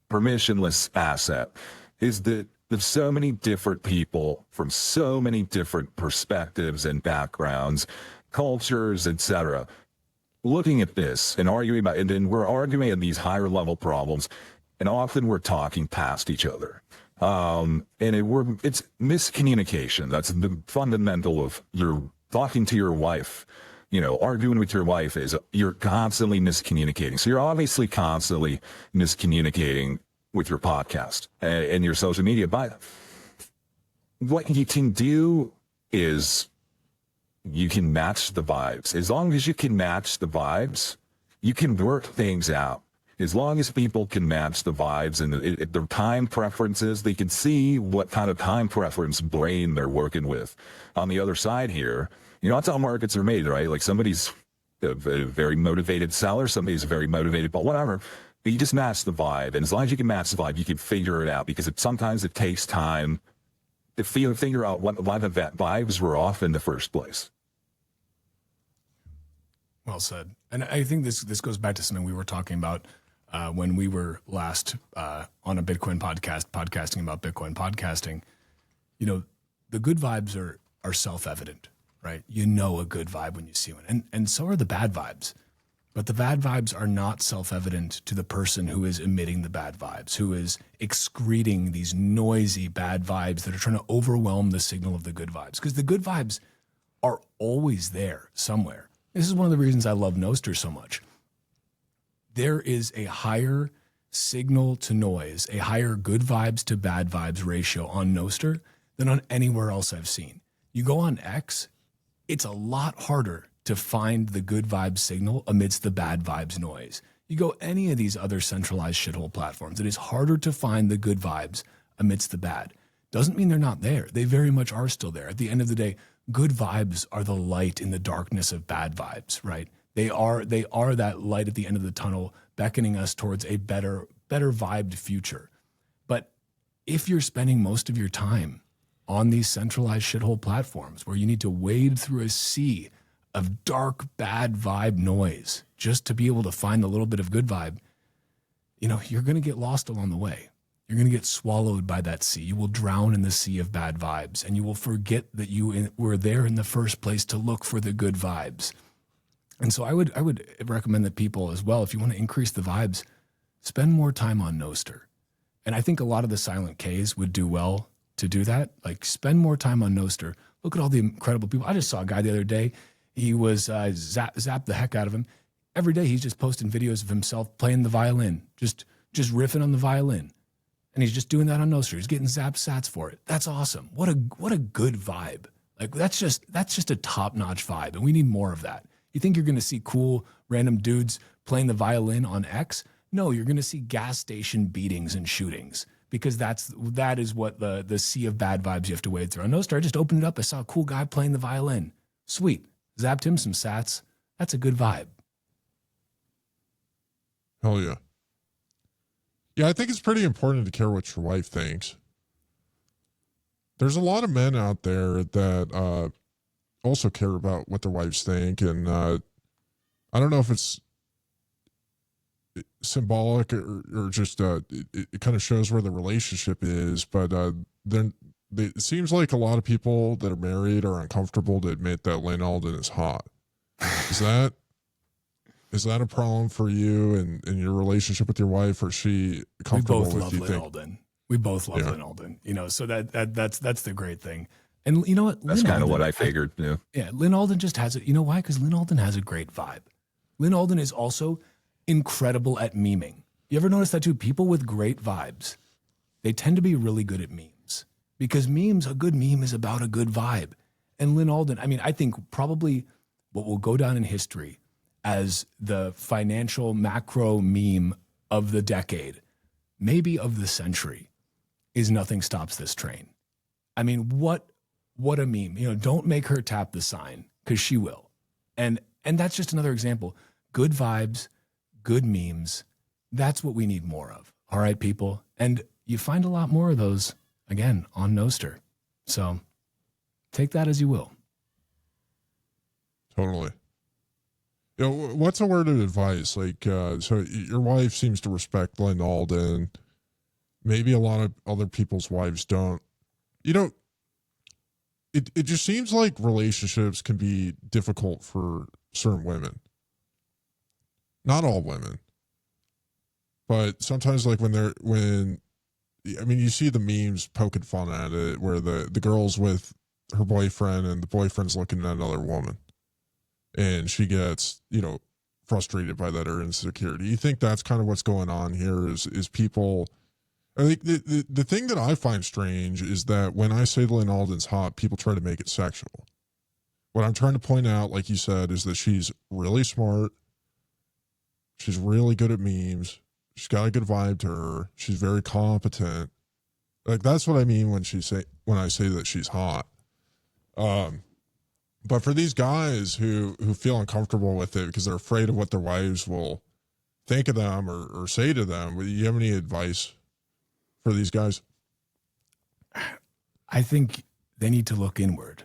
permissionless asset, is that there's so many different people from so many different perspectives and backgrounds, cultures, etc., looking at this and arguing about it, and then we're arguing at these higher level problems, and often we're talking past each other. It's miscommunication. That's the fundamental of your talking to your wife. Arguing with your wife is you're constantly miscommunicating. So you're obviously constantly miscommunicating with your podcast and your social media. But what you can do is you can match the vibes. As long as you can match the vibes, you can work things out. As long as people can match the vibes and their time preferences, they can see what kind of time preference brain they're working with. On the other side here, that's how markets are made, right? Like somebody's a very motivated seller, somebody's very motivated, but whatever. You just match the vibe. And as long as you can match the vibe, you can figure it out, because sometimes it takes time to figure out what vibes were off in the first place. Well said. And I think this goes back to something we were talking about when we were last on a Bitcoin podcast, podcasting about Bitcoin podcasting. The good vibes are self-evident, right? You know a good vibe when you see one. And so are the bad vibes. But the bad vibes are not self-evident to the person who is emitting the bad vibes, who is excreting these noisy bad vibes that are trying to overwhelm the signal of the good vibes. Because the good vibes are always there somewhere. This is one of the reasons I love Nostr so much. There is a higher signal to noise, a higher good vibes to bad vibes ratio on Nostr than on anywhere else I've seen. You go on X, it's a lot harder to find the good vibes signal amidst the bad vibes noise. You go any of these other centralized shithole platforms, it is harder to find the good vibes amidst the bad. Doesn't mean they're not there. They very much are still there. At the end of the day, good vibes are the light in the darkness of bad vibes, right? They are that light at the end of the tunnel, beckoning us towards a better vibed future. But if you're spending most of your time on these centralized shithole platforms where you need to wade through a sea of dark, bad vibe noise just to be able to find a little bit of good vibe, you're going to get lost along the way. You're going to get swallowed by that sea. You will drown in the sea of bad vibes, and you will forget that you were there in the first place to look for the good vibes. And so I would recommend that people as well, if you want to increase the vibes, spend more time on Nostr. And I think a lot of the silent Ks would do well to do that. Like, spend more time on Nostr. Look at all the incredible people. I just saw a guy the other day. He was zapped the heck out of him. Every day he's just posting videos of himself playing the violin, just riffing on the violin. And he's just doing that on Nostr. He's getting zapped sats for it. That's awesome. What a good vibe. Like, that's just a top-notch vibe, and we need more of that. You think you're going to see cool random dudes playing the violin on X? No, you're going to see gas station beatings and shootings, because that is what the sea of bad vibes you have to wade through. On Nostr, I just opened it up. I saw a cool guy playing the violin. Sweet. Zapped him some sats. That's a good vibe. Hell yeah. Yeah, I think it's pretty important to care what your wife thinks. There's a lot of men out there that also care about what their wives think, and I don't know if it's symbolic or just it kind of shows where the relationship is, but then it seems like a lot of people that are married are uncomfortable to admit that Lynn Alden is hot. Is that a problem for you in your relationship with your wife, or is she comfortable with you? We both love Lynn Alden. We both love Lynn Alden. So that's the great thing. And you know what? That's kind of what I figured. Yeah, Lynn Alden just has it. You know why? Because Lynn Alden has a great vibe. Lynn Alden is also incredible at memeing. You ever notice that too? People with great vibes, they tend to be really good at memes, because a good meme is about a good vibe. And Lynn Alden, I think probably what will go down in history as the financial macro meme of the decade, maybe of the century, is Nothing Stops This Train. I mean, what a meme. You know, don't make her tap the sign, because she will. And that's just another example. Good vibes, good memes. That's what we need more of. All right, people. And you find a lot more of those, again, on Nostr. So take that as you will. Totally. You know, what's a word of advice? Like, so your wife seems to respect Lynn Alden. Maybe a lot of other people's wives don't. You know, it just seems like relationships can be difficult for certain women. Not all women. But sometimes, like, you see the memes poking fun at it, where the girl's with her boyfriend and the boyfriend's looking at another woman. And she gets, frustrated by that or insecurity. You think that's kind of what's going on here is people. I think the thing that I find strange is that when I say Lynn Alden's hot, people try to make it sexual. What I'm trying to point out, like you said, is that she's really smart. She's really good at memes. She's got a good vibe to her. She's very competent. Like, that's what I mean when I say that she's hot. But for these guys who feel uncomfortable with it because they're afraid of what their wives will think of them or say to them, do you have any advice for these guys? I think they need to look inward,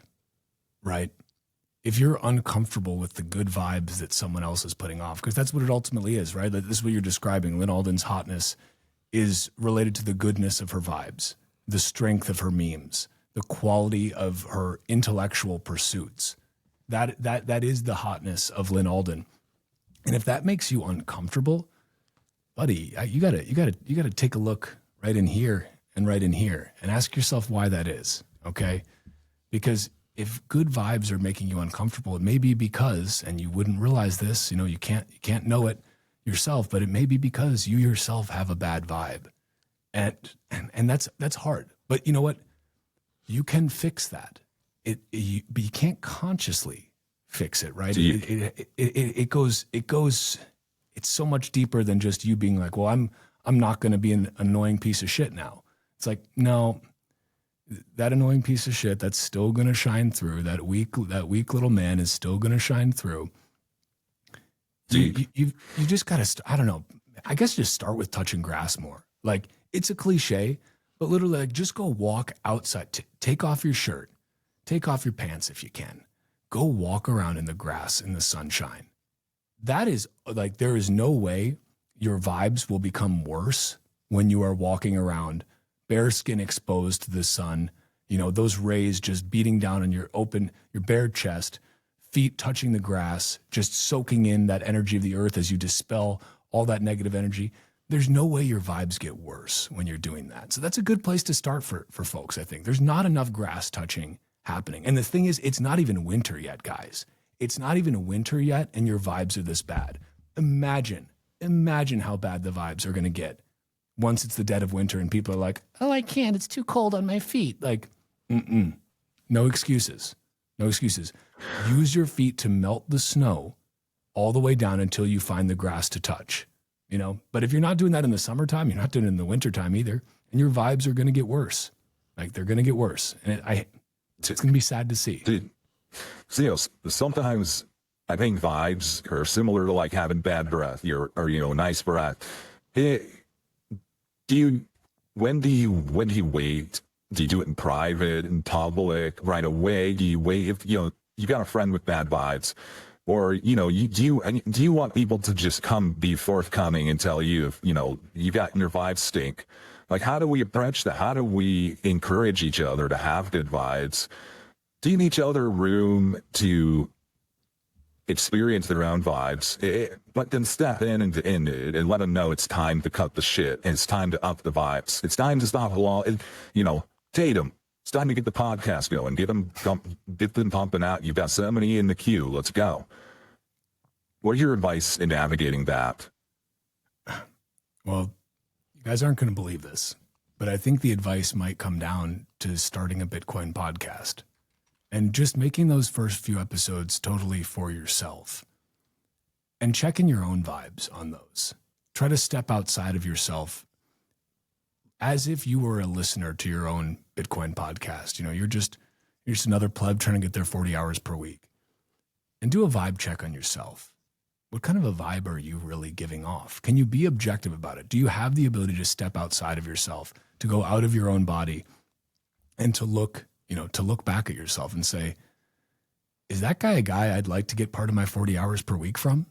right? If you're uncomfortable with the good vibes that someone else is putting off, because that's what it ultimately is, right? This is what you're describing. Lynn Alden's hotness is related to the goodness of her vibes, the strength of her memes, the quality of her intellectual pursuits. That is the hotness of Lynn Alden. And if that makes you uncomfortable, buddy, you gotta take a look right in here and ask yourself why that is. Okay, because if good vibes are making you uncomfortable, it may be because, and you wouldn't realize this, you can't know it yourself, but it may be because you yourself have a bad vibe, and that's hard. But you know what? You can fix that. But you can't consciously fix it, right? It goes. It's so much deeper than just you being like, well, I'm not going to be an annoying piece of shit now. It's like, no, that annoying piece of shit, that's still going to shine through. That weak little man is still going to shine through. You just got to, I don't know, I guess just start with touching grass more. Like, it's a cliche, but literally, like, just go walk outside. Take off your shirt. Take off your pants if you can. Go walk around in the grass in the sunshine. That is, like, there is no way your vibes will become worse when you are walking around bare skin exposed to the sun, those rays just beating down on your bare chest, feet touching the grass, just soaking in that energy of the earth as you dispel all that negative energy. There's no way your vibes get worse when you're doing that. So that's a good place to start for folks, I think. There's not enough grass touching happening. And the thing is, it's not even winter yet, guys. It's not even winter yet, and your vibes are this bad. Imagine how bad the vibes are going to get once it's the dead of winter and people are like, oh, I can't. It's too cold on my feet. Like, no excuses. No excuses. Use your feet to melt the snow all the way down until you find the grass to touch. But if you're not doing that in the summertime, you're not doing it in the wintertime either, and your vibes are going to get worse. Like, they're going to get worse. And it's going to be sad to see. Dude, sometimes I think vibes are similar to like having bad breath or nice breath. Hey, when do you wait? Do you do it in private, in public, right away? Do you wait if you got a friend with bad vibes? Or, do you want people to just be forthcoming and tell you if, you've got your vibes stink? Like, how do we approach that? How do we encourage each other to have good vibes? Do you need each other room to experience their own vibes, but then step in and let them know it's time to cut the shit and it's time to up the vibes. It's time to stop Tatum. It's time to get the podcast going. Get them pumping out. You've got so many in the queue. Let's go. What are your advice in navigating that? Well, you guys aren't going to believe this, but I think the advice might come down to starting a Bitcoin podcast and just making those first few episodes totally for yourself and checking your own vibes on those. Try to step outside of yourself as if you were a listener to your own Bitcoin podcast. You're just another pleb trying to get their 40 hours per week. And do a vibe check on yourself. What kind of a vibe are you really giving off? Can you be objective about it? Do you have the ability to step outside of yourself, to go out of your own body, and to look back at yourself and say, is that guy a guy I'd like to get part of my 40 hours per week from?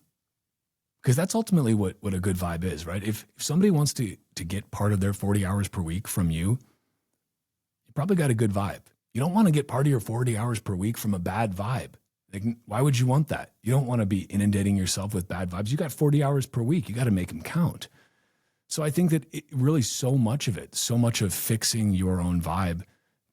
Because that's ultimately what a good vibe is, right? If somebody wants to get part of their 40 hours per week from you, you probably got a good vibe. You don't want to get part of your 40 hours per week from a bad vibe. Like, why would you want that? You don't want to be inundating yourself with bad vibes. You got 40 hours per week. You got to make them count. So I think that so much of fixing your own vibe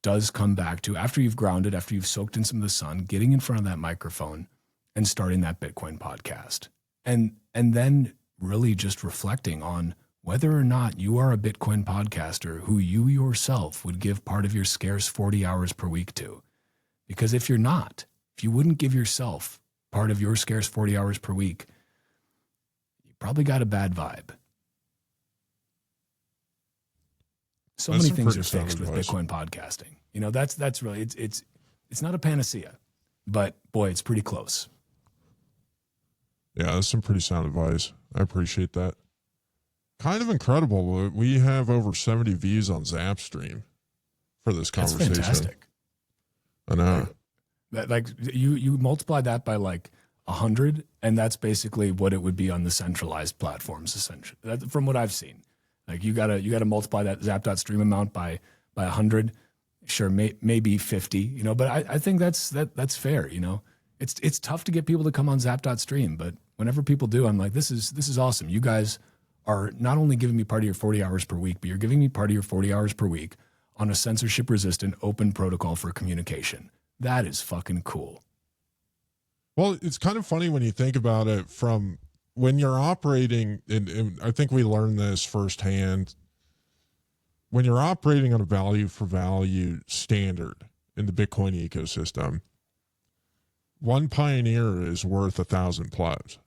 does come back to, after you've grounded, after you've soaked in some of the sun, getting in front of that microphone and starting that Bitcoin podcast. And then really just reflecting on whether or not you are a Bitcoin podcaster who you yourself would give part of your scarce 40 hours per week to. Because if you're not, if you wouldn't give yourself part of your scarce 40 hours per week, you probably got a bad vibe. So That's many things some are pretty fixed with sound advice. Bitcoin podcasting. That's really, it's not a panacea, but boy, it's pretty close. Yeah, that's some pretty sound advice. I appreciate that. Kind of incredible. We have over 70 views on Zapstream for this That's conversation. fantastic. I know. Like you multiply that by like 100, and that's basically what it would be on the centralized platforms. Essentially, from what I've seen, like you gotta multiply that Zap.stream amount by 100. Sure, maybe 50. But I think that's fair. It's tough to get people to come on Zap.stream, but whenever people do, I'm like, this is awesome. You guys are not only giving me part of your 40 hours per week, but you're giving me part of your 40 hours per week on a censorship-resistant open protocol for communication. That is fucking cool. Well, it's kind of funny when you think about it from when you're operating, and I think we learned this firsthand, when you're operating on a value for value standard in the Bitcoin ecosystem, one pioneer is worth 1,000 plebs.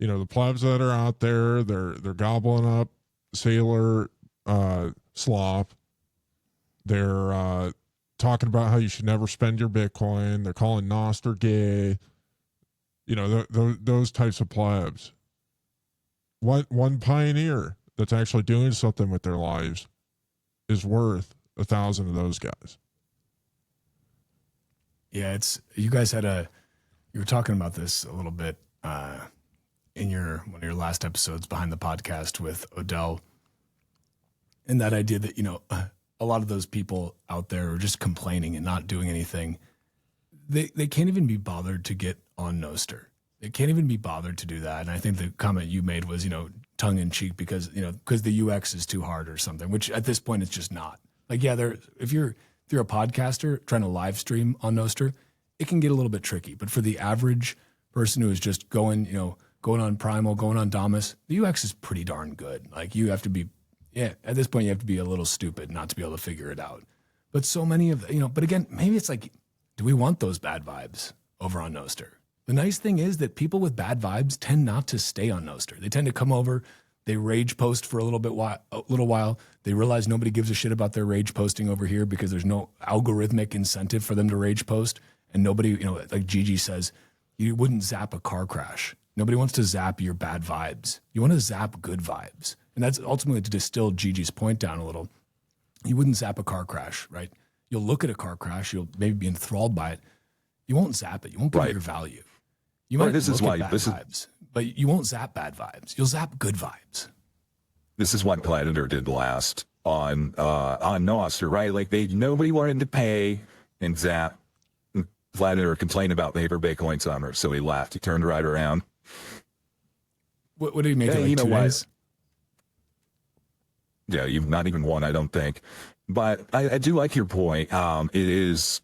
The plebs that are out there, they're gobbling up Sailor slop. They're talking about how you should never spend your Bitcoin. They're calling Nostr gay. Those types of plebs. One pioneer that's actually doing something with their lives is worth 1,000 of those guys. Yeah, you guys you were talking about this a little bit in one of your last episodes behind the podcast with Odell, and that idea that a lot of those people out there are just complaining and not doing anything. They can't even be bothered to get on Nostr. They can't even be bothered to do that. And I think the comment you made was tongue in cheek because the UX is too hard or something. Which at this point it's just not. Like if you're a podcaster trying to live stream on Nostr, it can get a little bit tricky. But for the average person who is just going on Primal, going on Damus, the UX is pretty darn good. Like you have to be, at this point you have to be a little stupid not to be able to figure it out. But so many of, but again, maybe it's like, do we want those bad vibes over on Nostr? The nice thing is that people with bad vibes tend not to stay on Nostr. They tend to come over, they rage post for a little while. They realize nobody gives a shit about their rage posting over here because there's no algorithmic incentive for them to rage post. And nobody, like Gigi says, you wouldn't zap a car crash. Nobody wants to zap your bad vibes. You want to zap good vibes. And that's ultimately to distill Gigi's point down a little. You wouldn't zap a car crash, right? You'll look at a car crash. You'll maybe be enthralled by it. You won't zap it. You won't give it your value. You might look at bad vibes, but you won't zap bad vibes. You'll zap good vibes. This is what Planeter did last on Nostr, right? Like nobody wanted to pay and zap. Planeter complained about paper Bitcoin summer, so he left. He turned right around. What did he make it like 2 days? Yeah, not even one, I don't think. But I do like your point. It's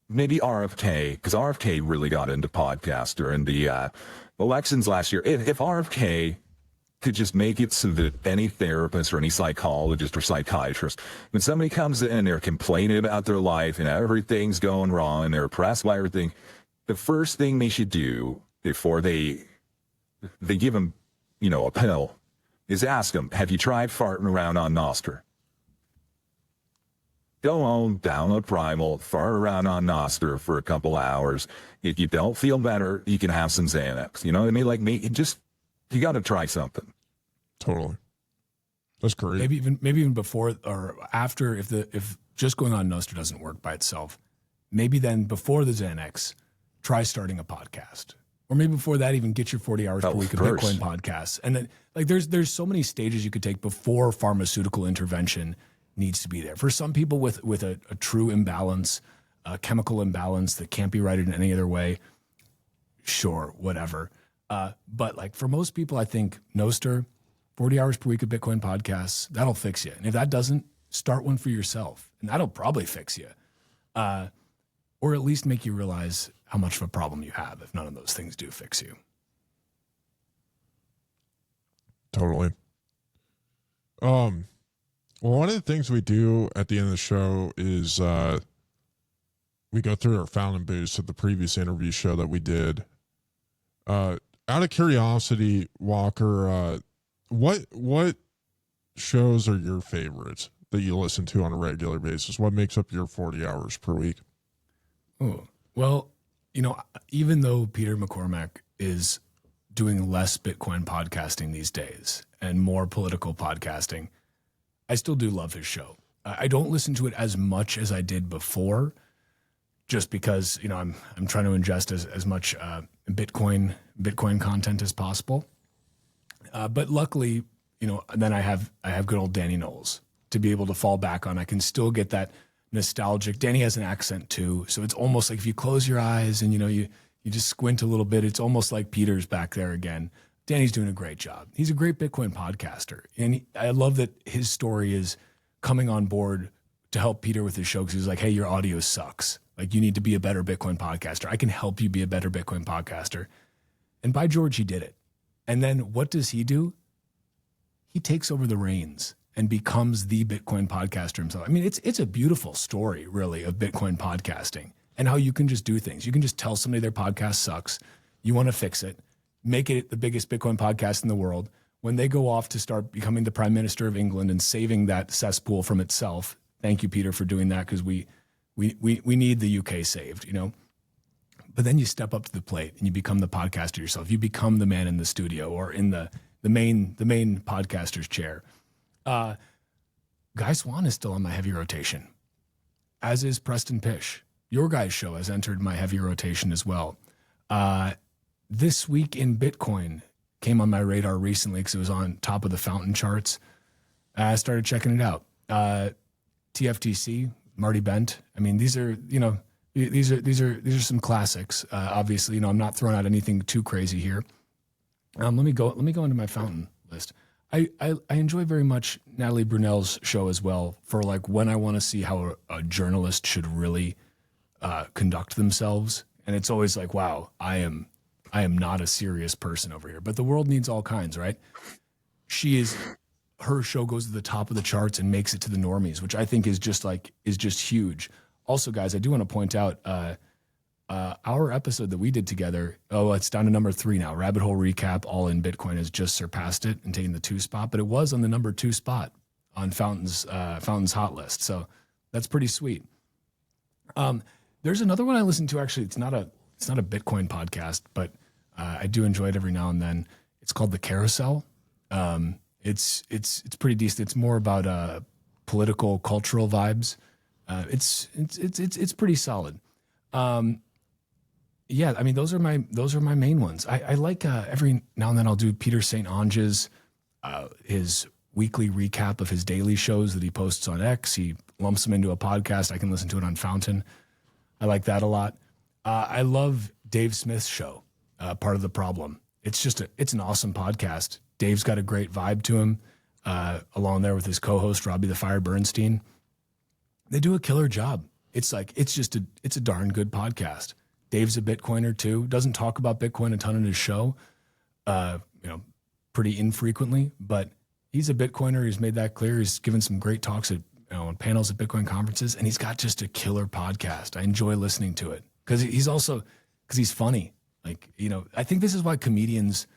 maybe RFK, because RFK really got into podcast during the elections last year. If RFK could just make it so that any therapist or any psychologist or psychiatrist, when somebody comes in and they're complaining about their life and everything's going wrong and they're oppressed by everything, the first thing they should do before they give them, a pill is ask them, have you tried farting around on Nostr? Go home, download Primal, fart around on Nostr for a couple hours. If you don't feel better, you can have some Xanax. You know what I mean? Like me, you got to try something. Totally. That's great. Maybe even before or after, if just going on Nostr doesn't work by itself, maybe then before the Xanax, try starting a podcast. Or maybe before that, even get your 40 hours per week of Bitcoin podcasts. And then, like, there's so many stages you could take before pharmaceutical intervention needs to be there. For some people with a true imbalance, a chemical imbalance that can't be righted in any other way, sure, whatever. But like for most people, I think Nostr, 40 hours per week of Bitcoin podcasts, that'll fix you. And if that doesn't, start one for yourself. And that'll probably fix you. Or at least make you realize how much of a problem you have if none of those things do fix you. Totally. Well, one of the things we do at the end of the show is we go through our found and boost of the previous interview show that we did. Out of curiosity, Walker, what shows are your favorites that you listen to on a regular basis? What makes up your 40 hours per week? Oh, well, even though Peter McCormack is doing less Bitcoin podcasting these days and more political podcasting, I still do love his show. I don't listen to it as much as I did before, just because I'm trying to ingest as much Bitcoin content as possible. But luckily, then I have good old Danny Knowles to be able to fall back on. I can still get that nostalgic. Danny has an accent too, so it's almost like if you close your eyes and you just squint a little bit, it's almost like Peter's back there again. Danny's doing a great job. He's a great Bitcoin podcaster. And I love that his story is coming on board to help Peter with his show because he's like, hey, your audio sucks. Like, you need to be a better Bitcoin podcaster. I can help you be a better Bitcoin podcaster. And by George, he did it. And then what does he do? He takes over the reins and becomes the Bitcoin podcaster himself. I mean, it's a beautiful story, really, of Bitcoin podcasting and how you can just do things. You can just tell somebody their podcast sucks. You want to fix it. Make it the biggest Bitcoin podcast in the world. When they go off to start becoming the Prime Minister of England and saving that cesspool from itself, thank you, Peter, for doing that, because we need the UK saved, But then you step up to the plate and you become the podcaster yourself. You become the man in the studio or in the main podcaster's chair. Guy Swan is still on my heavy rotation, as is Preston Pish. Your guys' show has entered my heavy rotation as well. This Week in Bitcoin came on my radar recently because it was on top of the fountain charts. I started checking it out. TFTC, Marty Bent. I mean, these are some classics. Obviously, I'm not throwing out anything too crazy here. Let me go into my fountain list. I enjoy very much Natalie Brunell's show as well for like when I want to see how a journalist should really conduct themselves. And it's always like, wow, I am not a serious person over here, but the world needs all kinds, right? Her show goes to the top of the charts and makes it to the normies, which I think is just huge. Also, guys, I do want to point out our episode that we did together. Oh, it's down to number 3 now. Rabbit Hole Recap, All in Bitcoin has just surpassed it and taken the 2 spot, but it was on the number 2 spot on Fountain's hot list. So that's pretty sweet. There's another one I listen to. Actually, it's not a Bitcoin podcast, but I do enjoy it every now and then. It's called The Carousel. It's pretty decent. It's more about political, cultural vibes. It's pretty solid. Yeah, I mean those are my main ones. I like every now and then I'll do Peter St. Onge's his weekly recap of his daily shows that he posts on X. He lumps them into a podcast. I can listen to it on Fountain. I like that a lot. I love Dave Smith's show, Part of the Problem. It's an awesome podcast. Dave's got a great vibe to him, along there with his co-host, Robbie the Fire Bernstein. They do a killer job. It's a darn good podcast. Dave's a Bitcoiner too. Doesn't talk about Bitcoin a ton in his show, pretty infrequently, but he's a Bitcoiner. He's made that clear. He's given some great talks at on panels at Bitcoin conferences, and he's got just a killer podcast. I enjoy listening to it because he's funny. I think this is why comedians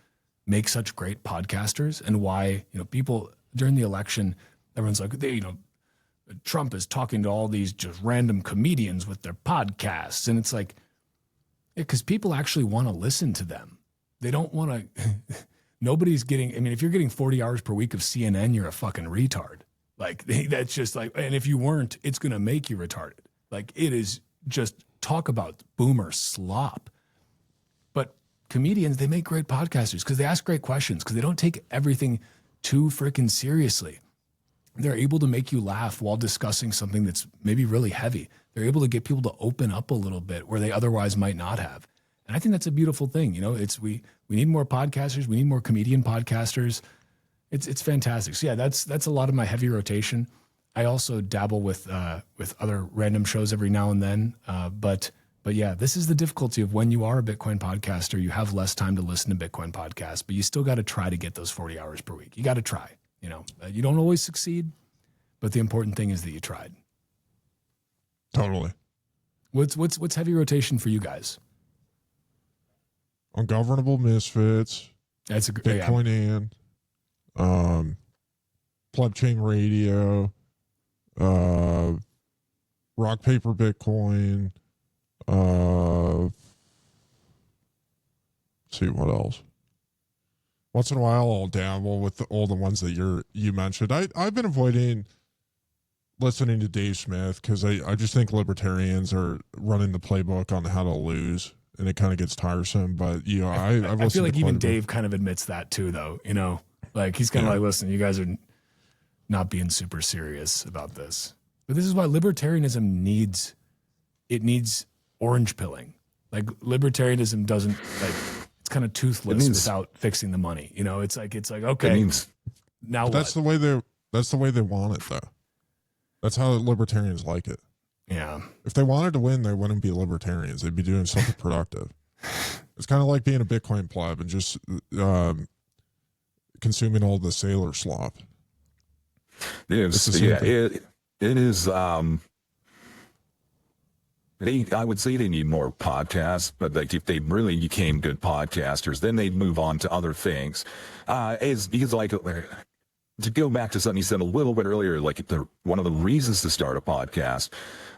make such great podcasters and why, people during the election, everyone's like, Trump is talking to all these just random comedians with their podcasts. And it's like, because people actually want to listen to them. They don't want to, nobody's getting, if you're getting 40 hours per week of CNN, you're a fucking retard. Like, that's just like, and if you weren't, it's going to make you retarded. Like, it is just talk about boomer slop. But comedians, they make great podcasters because they ask great questions, because they don't take everything too freaking seriously. They're able to make you laugh while discussing something that's maybe really heavy. They're able to get people to open up a little bit where they otherwise might not have. And I think that's a beautiful thing. We need more podcasters. We need more comedian podcasters. It's fantastic. So yeah, that's a lot of my heavy rotation. I also dabble with other random shows every now and then. But yeah, this is the difficulty of when you are a Bitcoin podcaster, you have less time to listen to Bitcoin podcasts, but you still got to try to get those 40 hours per week. You got to try. You don't always succeed, but the important thing is that you tried. Totally. What's heavy rotation for you guys? Ungovernable Misfits. That's a Bitcoin and Pleb Chain Radio, Rock Paper Bitcoin. See what else. Once in a while, I'll dabble with all the ones that you mentioned. I've been avoiding listening to Dave Smith because I just think libertarians are running the playbook on how to lose, and it kind of gets tiresome. But I feel like even Dave kind of admits that too, though. Like he's kind of like, listen, you guys are not being super serious about this. But this is why libertarianism needs orange pilling. Like libertarianism doesn't like. Kind of toothless without fixing the money. It's like okay, now that's the way they want it though. That's how libertarians like it. Yeah. If they wanted to win, they wouldn't be libertarians. They'd be doing something productive. It's kind of like being a Bitcoin pleb and just consuming all the sailor slop. It is. I would say they need more podcasts, but like if they really became good podcasters, then they'd move on to other things. It's because like to go back to something you said a little bit earlier, like one of the reasons to start a podcast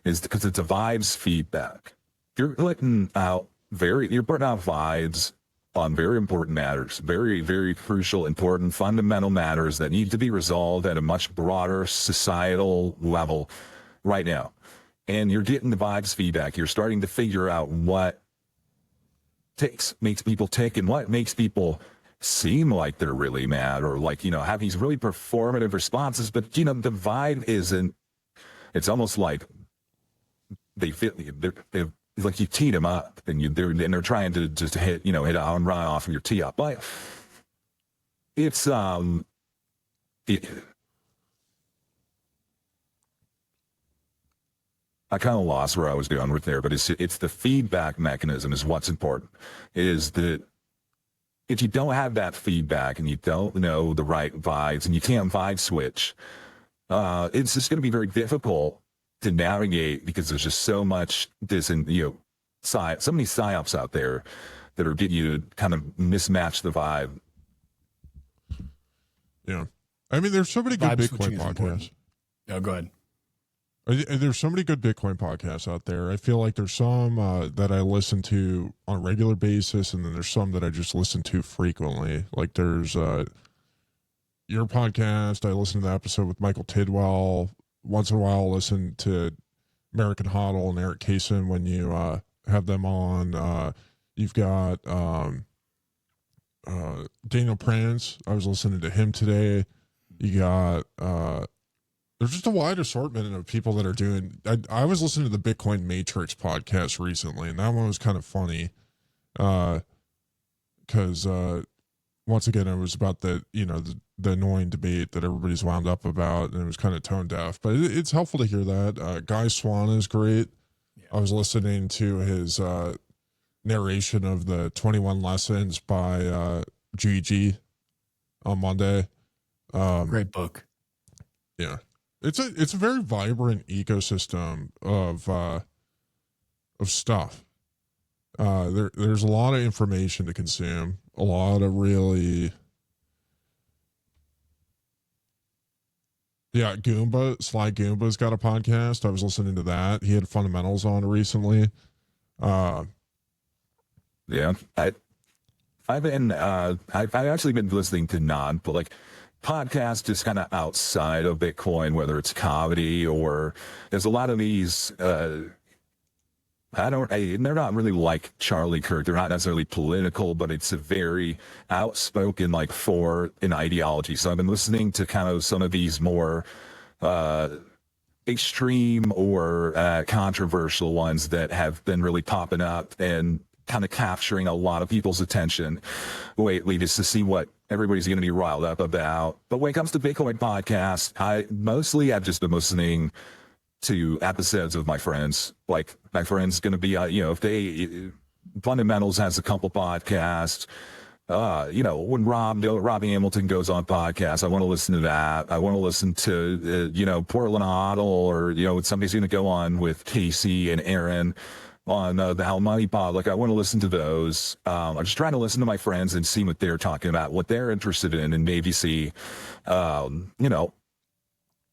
is because it's a vibes feedback. You're putting out vibes on very important matters, very, very crucial, important, fundamental matters that need to be resolved at a much broader societal level right now. And you're getting the vibes feedback. You're starting to figure out what makes people tick and what makes people seem like they're really mad or like, have these really performative responses. But, the vibe isn't, it's almost like they feel, they're like you teed them up and they're trying to just hit on run off of your tee up. Like it's, I kind of lost where I was going with there, but it's the feedback mechanism is what's important. Is that if you don't have that feedback and you don't know the right vibes and you can't vibe switch, it's just going to be very difficult to navigate because there's just so much so many psyops out there that are getting you to kind of mismatch the vibe. Yeah. There's so many good Bitcoin podcasts. Oh, go ahead. There's so many good Bitcoin podcasts out there. I feel like there's some that I listen to on a regular basis, and then there's some that I just listen to frequently. Like there's your podcast. I listen to the episode with Michael Tidwell. Once in a while, I'll listen to American Hodl and Eric Kaysen when you have them on. You've got Daniel Prance. I was listening to him today. You got... there's just a wide assortment of people that are doing. I was listening to the Bitcoin Matrix podcast recently, and that one was kind of funny, because once again it was about the annoying debate that everybody's wound up about, and it was kind of tone deaf. But it's helpful to hear that. Guy Swan is great. Yeah. I was listening to his narration of the 21 lessons by GG on Monday. Great book. Yeah. It's a very vibrant ecosystem of stuff. There's a lot of information to consume, a lot of really, yeah. Sly Goomba's got a podcast. I was listening to that. He had Fundamentals on recently. Yeah, I've actually been listening to but like podcasts just kind of outside of Bitcoin, whether it's comedy or there's a lot of these. They're not really like Charlie Kirk. They're not necessarily political, but it's a very outspoken, like, for an ideology. So I've been listening to kind of some of these more extreme or controversial ones that have been really popping up and kind of capturing a lot of people's attention lately, just to see what everybody's going to be riled up about. But when it comes to Bitcoin podcasts, I've just been listening to episodes of my friends. Like, my friend's going to be, if Fundamentals has a couple podcasts. When Robbie Hamilton goes on podcasts, I want to listen to that. I want to listen to, Portland Oddle, or, somebody's going to go on with Casey and Aaron on the How Money Pod. Like, I want to listen to those. I'm just trying to listen to my friends and see what they're talking about, what they're interested in, and maybe see,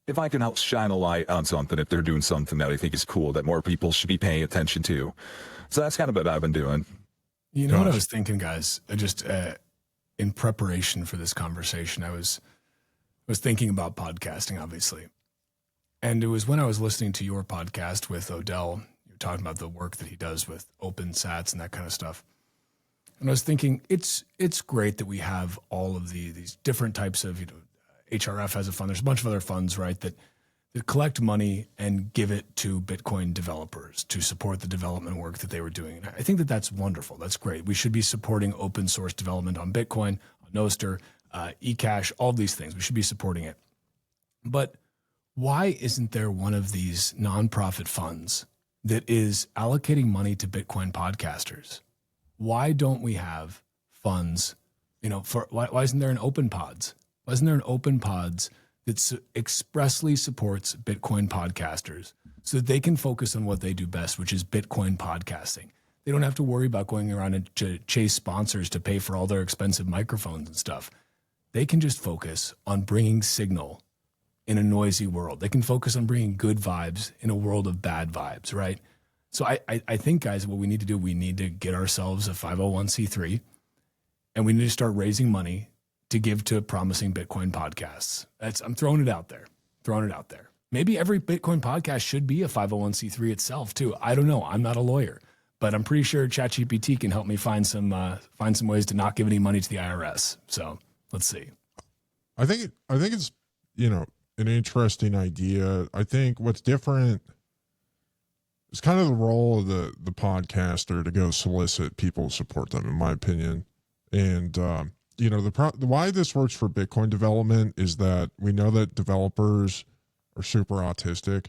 if I can help shine a light on something, if they're doing something that I think is cool, that more people should be paying attention to. So that's kind of what I've been doing. You know what I was thinking, guys? Just in preparation for this conversation, I was thinking about podcasting, obviously. And it was when I was listening to your podcast with Odell, you're talking about the work that he does with open sats and that kind of stuff. And I was thinking, it's great that we have all of these different types of, HRF has a fund. There's a bunch of other funds, right, that collect money and give it to Bitcoin developers to support the development work that they were doing. And I think that that's wonderful. That's great. We should be supporting open source development on Bitcoin, on Nostr, eCash, all these things. We should be supporting it. But why isn't there one of these nonprofit funds that is allocating money to Bitcoin podcasters? Why don't we have funds, why isn't there an open pods? Why isn't there an open pods that expressly supports Bitcoin podcasters so that they can focus on what they do best, which is Bitcoin podcasting? They don't have to worry about going around and to chase sponsors to pay for all their expensive microphones and stuff. They can just focus on bringing signal in a noisy world. They can focus on bringing good vibes in a world of bad vibes, right? So I think, guys, what we need to do, we need to get ourselves a 501c3, and we need to start raising money to give to promising Bitcoin podcasts. I'm throwing it out there. Maybe every Bitcoin podcast should be a 501c3 itself too. I don't know. I'm not a lawyer, but I'm pretty sure ChatGPT can help me find some ways to not give any money to the IRS. So let's see. I think it's, an interesting idea. I think what's different is kind of the role of the podcaster to go solicit people to support them, in my opinion. And, why this works for Bitcoin development is that we know that developers are super autistic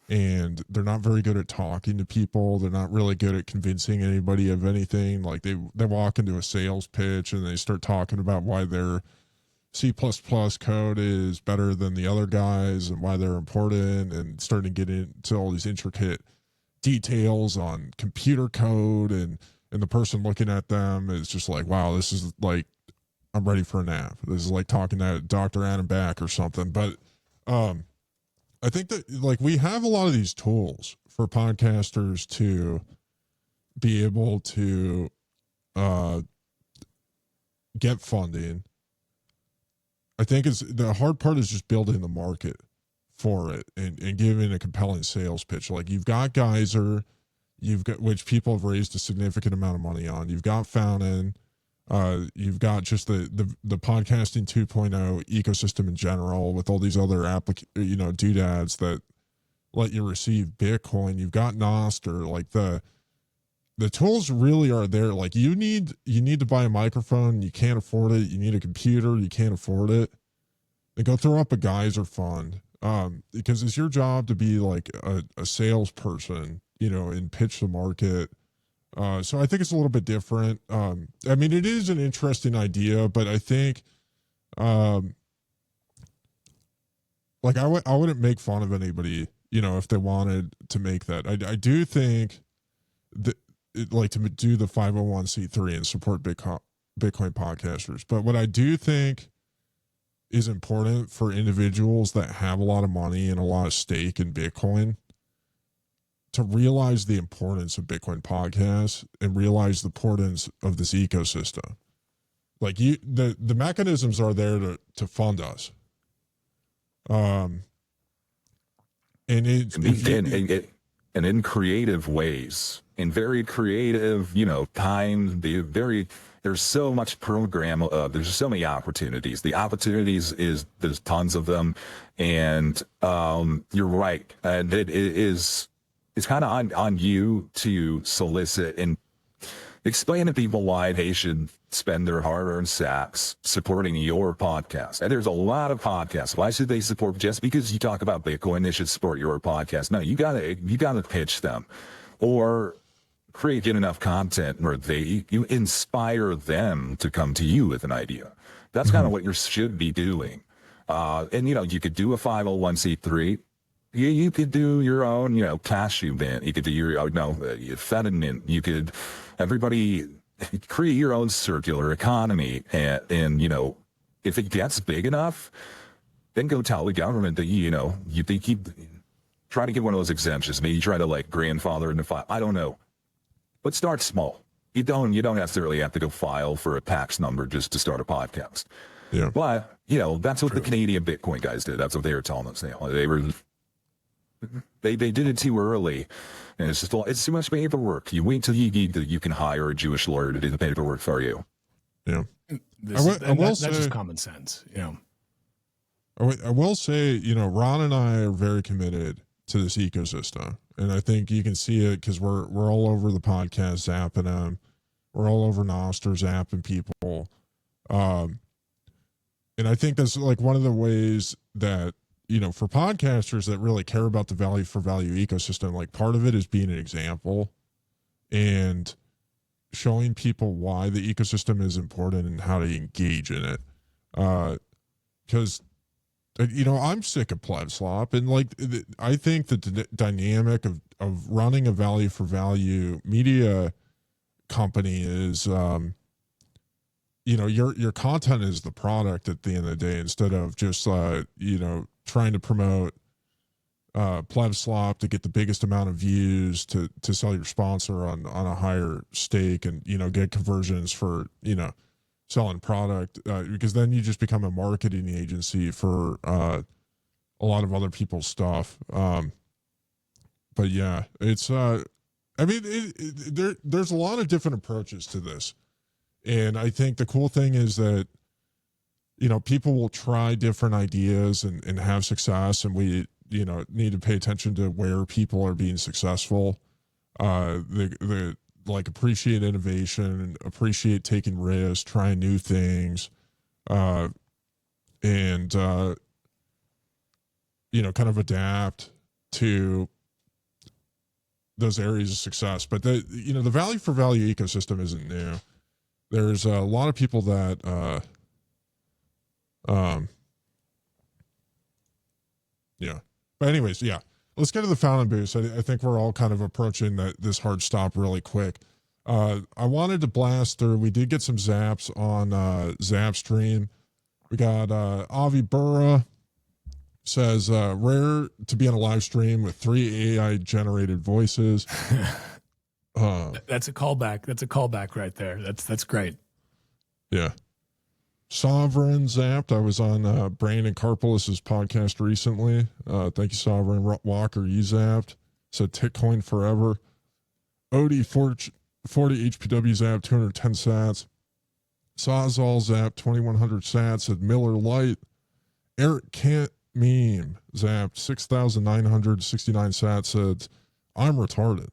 and they're not very good at talking to people. They're not really good at convincing anybody of anything. Like they walk into a sales pitch and they start talking about why their C++ code is better than the other guys and why they're important, and starting to get into all these intricate details on computer code, and the person looking at them is just like, wow, this is like, I'm ready for a nap. This is like talking to Dr. Adam Back or something. But I think that, like, we have a lot of these tools for podcasters to be able to get funding. I think the hard part is just building the market for it and giving a compelling sales pitch. Like, you've got Geyser, which people have raised a significant amount of money on. You've got Fountain. You've got just the podcasting 2.0 ecosystem in general, with all these other doodads that let you receive Bitcoin. You've got Nostr. Like, the tools really are there. Like, you need to buy a microphone, you can't afford it. You need a computer, you can't afford it. Then go throw up a Geyser fund, because it's your job to be like a salesperson, and pitch the market. So I think it's a little bit different. It is an interesting idea, but I think, I wouldn't make fun of anybody, if they wanted to make that. I do think that like to do the 501c3 and support Bitcoin podcasters. But what I do think is important for individuals that have a lot of money and a lot of stake in Bitcoin to realize the importance of Bitcoin podcasts and realize the importance of this ecosystem. Like the mechanisms are there to fund us. And in creative ways, in very creative, there's so much there's so many opportunities. The opportunities there's tons of them. And, you're right. And it's kind of on you to solicit and explain to people why they should spend their hard-earned sacks supporting your podcast. And there's a lot of podcasts. Why should they support? Just because you talk about Bitcoin, they should support your podcast? No, you gotta pitch them, or create enough content where you inspire them to come to you with an idea. That's kind of what you should be doing. And you could do a 501c3. You could do your own, cashew mint. You could do your feta mint. You could, everybody create your own circular economy. And if it gets big enough, then go tell the government that, you keep try to get one of those exemptions. Maybe try to grandfather in the file. I don't know. But start small. You don't necessarily have to go file for a tax number just to start a podcast. Yeah. But, that's what the Canadian Bitcoin guys did. That's what they were telling us. They did it too early, and it's too much paperwork. You wait till you can hire a Jewish lawyer to do the paperwork for you. Yeah, That's just common sense. I will say, Ron and I are very committed to this ecosystem, and I think you can see it because we're all over the podcast zapping them, we're all over Nostr zapping people, and I think that's one of the ways that. For podcasters that really care about the value for value ecosystem, part of it is being an example and showing people why the ecosystem is important and how to engage in it. Because, I'm sick of pleb slop. And I think that the dynamic of running a value for value media company is, your content is the product at the end of the day, instead of just, trying to promote pleb slop to get the biggest amount of views to sell your sponsor on a higher stake and, get conversions for, selling product, because then you just become a marketing agency for a lot of other people's stuff. But yeah, it's, there's a lot of different approaches to this. And I think the cool thing is that, people will try different ideas and have success, and we, need to pay attention to where people are being successful. Appreciate innovation, appreciate taking risks, trying new things, and kind of adapt to those areas of success. But the value for value ecosystem isn't new. There's a lot of people that, yeah. But anyways, yeah. Let's get to the fountain boost. I think we're all kind of approaching this hard stop really quick. I wanted to blast through. We did get some zaps on Zapstream. We got Avi Burra says, rare to be on a live stream with 3 AI generated voices. That's a callback. That's a callback right there. That's great. Yeah. Sovereign zapped. I was on Brandon Karpolis's podcast recently. Thank you, Sovereign. Walker, you zapped. Said Bitcoin forever. Odie 40 HPW zapped 210 sats. Sawzall zapped 2100 sats. Said Miller Light. Eric Can't Meme zapped 6,969 sats. Said I'm retarded.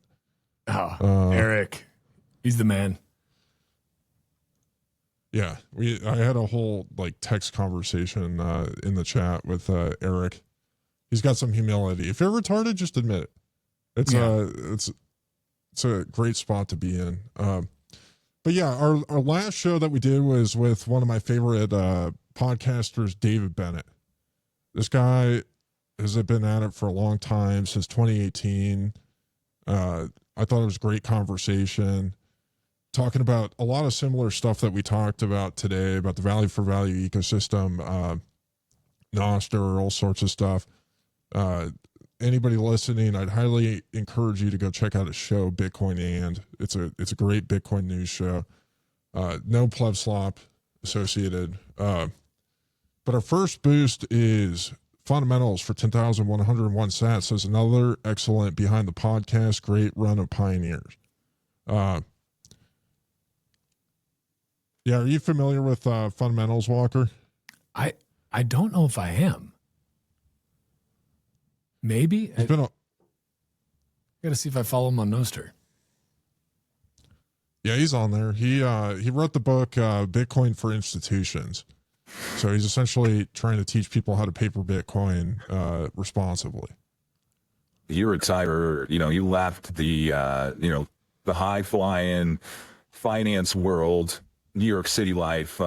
Eric, he's the man. Yeah, I had a whole text conversation in the chat with Eric. He's got some humility. If you're retarded, just admit it. It's a great spot to be in. But yeah, our last show that we did was with one of my favorite podcasters, David Bennett. This guy has been at it for a long time, since 2018. I thought it was a great conversation, talking about a lot of similar stuff that we talked about today, about the value for value ecosystem, Nostr, all sorts of stuff. Anybody listening, I'd highly encourage you to go check out his show, Bitcoin And. It's a great Bitcoin news show. No pleb slop associated. But our first boost is fundamentals for 10,101 sats. So it's another excellent behind the podcast, great run of pioneers. Yeah, are you familiar with fundamentals, Walker? I don't know if I am. Maybe. I got to see if I follow him on Nostr. Yeah, he's on there. He wrote the book Bitcoin for Institutions. So he's essentially trying to teach people how to paper Bitcoin responsibly. You retire, you left the high flying finance world, New York City life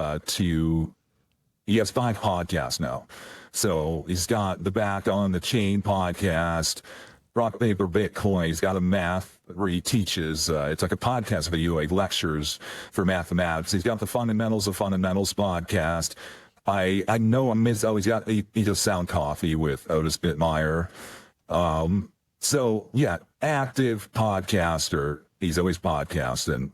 he has 5 podcasts now. So he's got the Back on the Chain podcast, Rock Paper Bitcoin. He's got a math where he teaches. It's like a podcast video, like lectures for mathematics. He's got the Fundamentals of Fundamentals podcast. I know he does Sound Coffee with Otis Bittmeyer. So yeah, active podcaster. He's always podcasting.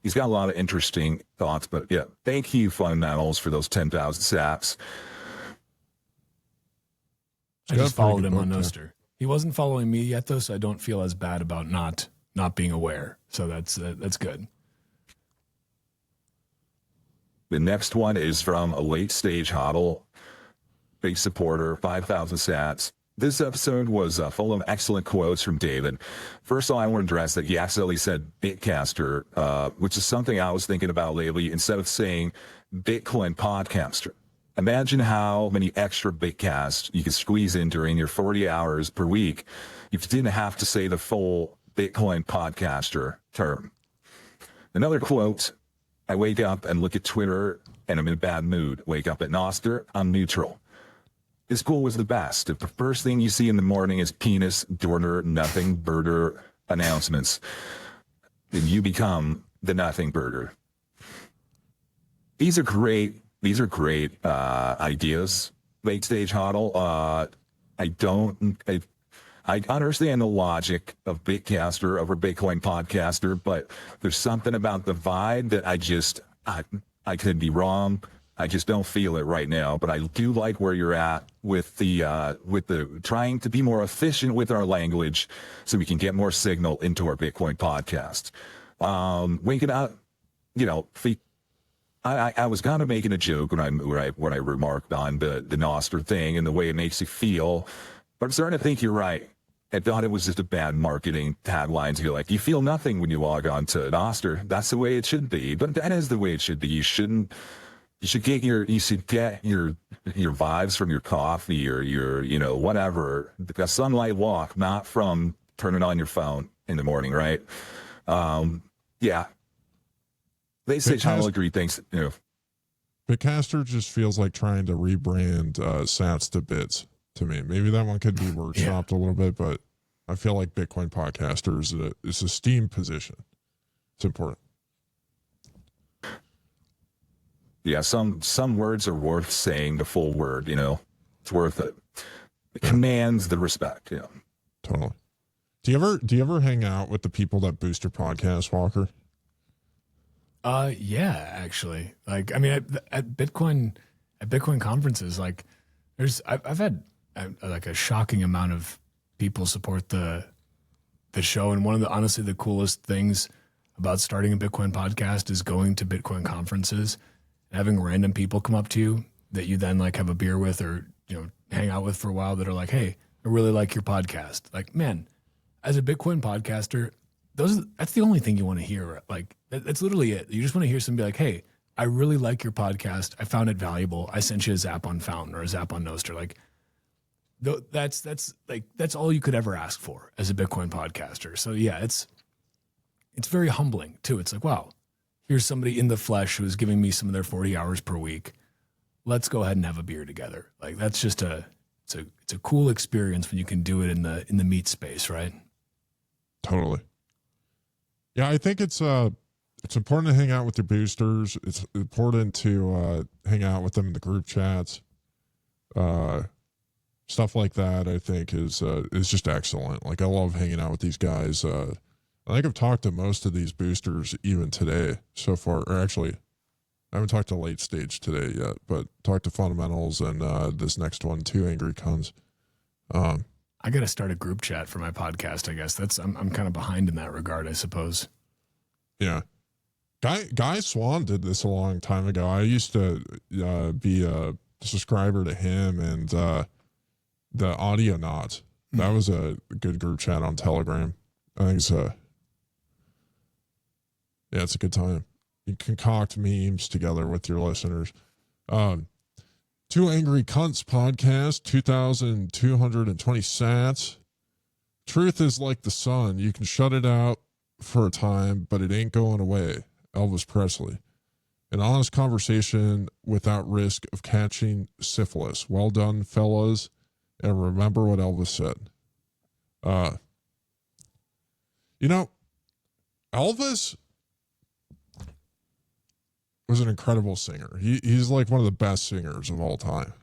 He's got a lot of interesting thoughts, but yeah, thank you, Fundamentals, for those 10,000 saps. I just followed him on Nostr. He wasn't following me yet, though, so I don't feel as bad about not being aware. So that's good. The next one is from a late stage hodl, big supporter, 5,000 sats. This episode was full of excellent quotes from David. First of all, I want to address that he accidentally said Bitcaster, which is something I was thinking about lately, instead of saying Bitcoin podcaster. Imagine how many extra Bitcasts you could squeeze in during your 40 hours per week if you didn't have to say the full Bitcoin podcaster term. Another quote, I wake up and look at Twitter and I'm in a bad mood. Wake up at Nostr, I'm neutral. This goal was the best. If the first thing you see in the morning is penis, dorner, nothing birder announcements, then you become the nothing birder. These are great ideas. Late stage hodl. I understand the logic of Bitcaster over Bitcoin podcaster, but there's something about the vibe that I could be wrong. I just don't feel it right now, but I do like where you're at with the trying to be more efficient with our language so we can get more signal into our Bitcoin podcast. Waking up, I was kind of making a joke when I remarked on the Nostr thing and the way it makes you feel, but I'm starting to think you're right. I thought it was just a bad marketing tagline to be like, you feel nothing when you log on to Nostr. That's the way it should be, but that is the way it should be. You should get your vibes from your coffee or your, whatever, a sunlight walk, not from turning on your phone in the morning, right? Yeah. They say I'll agree. Thanks. Bitcaster just feels like trying to rebrand Sats to Bits to me. Maybe that one could be workshopped a little bit, but I feel like Bitcoin podcaster is a steam position. It's important. Yeah, some words are worth saying the full word, it's worth it. It commands the respect, Totally. Do you ever hang out with the people that boost your podcast, Walker? Yeah, actually. Like, I mean, at Bitcoin conferences, like I've had like a shocking amount of people support the show. And one of honestly the coolest things about starting a Bitcoin podcast is going to Bitcoin conferences, having random people come up to you that you then like have a beer with or, hang out with for a while that are like, hey, I really like your podcast. Like, man, as a Bitcoin podcaster, that's the only thing you want to hear. Like, that's literally it. You just want to hear somebody like, hey, I really like your podcast. I found it valuable. I sent you a zap on Fountain or a zap on Nostr. Like, that's all you could ever ask for as a Bitcoin podcaster. So yeah, it's very humbling too. It's like, wow, here's somebody in the flesh who is giving me some of their 40 hours per week. Let's go ahead and have a beer together. Like, that's just it's a cool experience when you can do it in the meat space, right? Totally. Yeah, I think it's important to hang out with your boosters. It's important to hang out with them in the group chats. Stuff like that, I think, is just excellent. Like, I love hanging out with these guys. I think I've talked to most of these boosters even today so far. Or actually, I haven't talked to late stage today yet, but talked to fundamentals and this next one, Two Angry Cunts. I got to start a group chat for my podcast. I guess I'm kind of behind in that regard, I suppose. Yeah. Guy Swan did this a long time ago. I used to be a subscriber to him and the Audio Knot. That was a good group chat on Telegram. I think it's it's a good time. You concoct memes together with your listeners. Two Angry Cunts podcast, 2,220 sats. Truth is like the sun. You can shut it out for a time, but it ain't going away. Elvis Presley. An honest conversation without risk of catching syphilis. Well done, fellas. And remember what Elvis said. Elvis was an incredible singer. He's like one of the best singers of all time.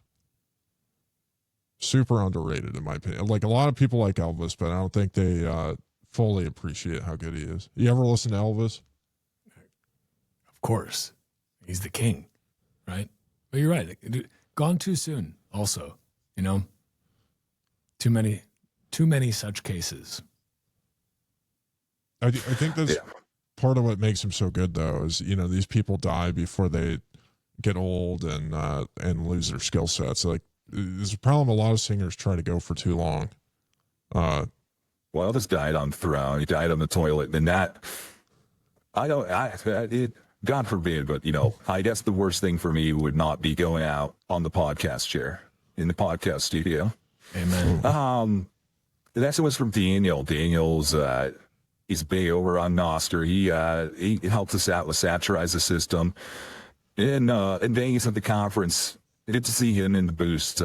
Super underrated, in my opinion. Like, a lot of people like Elvis, but I don't think they fully appreciate how good he is. You ever listen to Elvis? Of course. He's the king, right? But you're right. Gone too soon, also. Too many such cases. I think that's part of what makes him so good, though, is, these people die before they get old and lose their skill sets. Like, there's a problem. A lot of singers try to go for too long. Well, Elvis died on the throne. He died on the toilet. And that, God forbid, but, I guess the worst thing for me would not be going out on the podcast chair in the podcast studio. Amen. That was from Daniel. Daniel's, he's big over on Nostr. He helped us out with Satirize the System. In Vegas at the conference, I get to see him in the boost.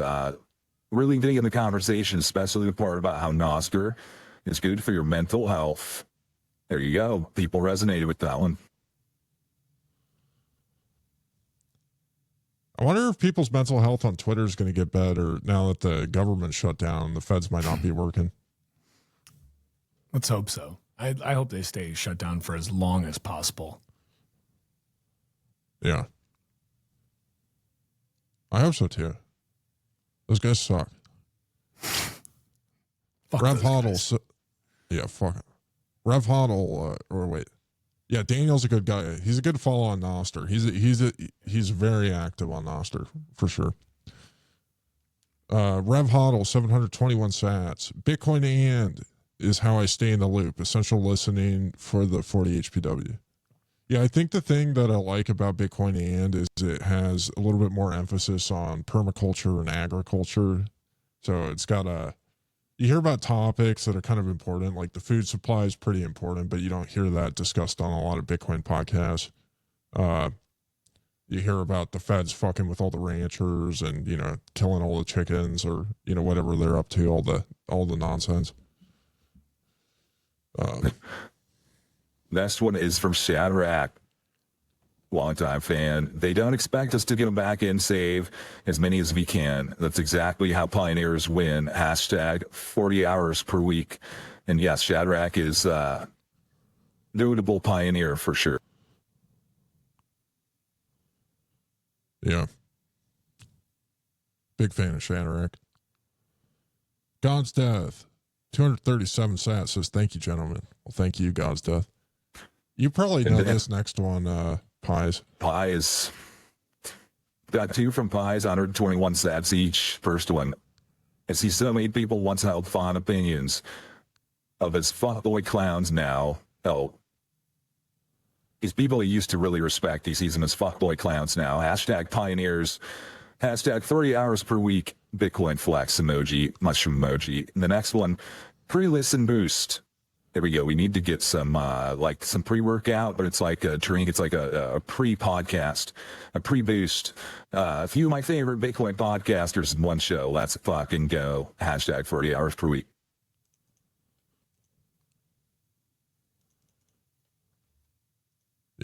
Really digging the conversation, especially the part about how Nostr is good for your mental health. There you go. People resonated with that one. I wonder if people's mental health on Twitter is going to get better now that the government shut down. The feds might not be working. Let's hope so. I hope they stay shut down for as long as possible. Yeah. I hope so, too. Those guys suck. Fuck Rev those Hodl. guys. Fuck it. Rev Hodl, Yeah, Daniel's a good guy. He's a good follow on Nostr. He's very active on Nostr for sure. Rev Hodl, 721 sats. Bitcoin and is how I stay in the loop. Essential listening for the 40 HPW. Yeah, I think the thing that I like about Bitcoin and is it has a little bit more emphasis on permaculture and agriculture. So it's got you hear about topics that are kind of important, like the food supply is pretty important, but you don't hear that discussed on a lot of Bitcoin podcasts. You hear about the feds fucking with all the ranchers and, killing all the chickens or, whatever they're up to, all the nonsense. Next one is from Shadrach. Longtime fan. They don't expect us to go back and save as many as we can. That's exactly how pioneers win. Hashtag 40 hours per week. And yes, Shadrach is a notable pioneer for sure. Yeah. Big fan of Shadrach. God's Death. 237 sats says, thank you, gentlemen. Well, thank you, God's Death. You probably know this next one, Pies. Pies. Got two from Pies, 121 sats each. First one. I see so many people once held fond opinions of his fuckboy clowns now. Oh. These people he used to really respect, he sees them as fuckboy clowns now. Hashtag pioneers. Hashtag 30 hours per week. Bitcoin flex emoji. Mushroom emoji. And the next one, pre-listen boost. There we go. We need to get some some pre-workout, but it's like a drink. It's like a pre-podcast, a pre-boost. A few of my favorite Bitcoin podcasters in one show. Let's fucking go. Hashtag 40 hours per week.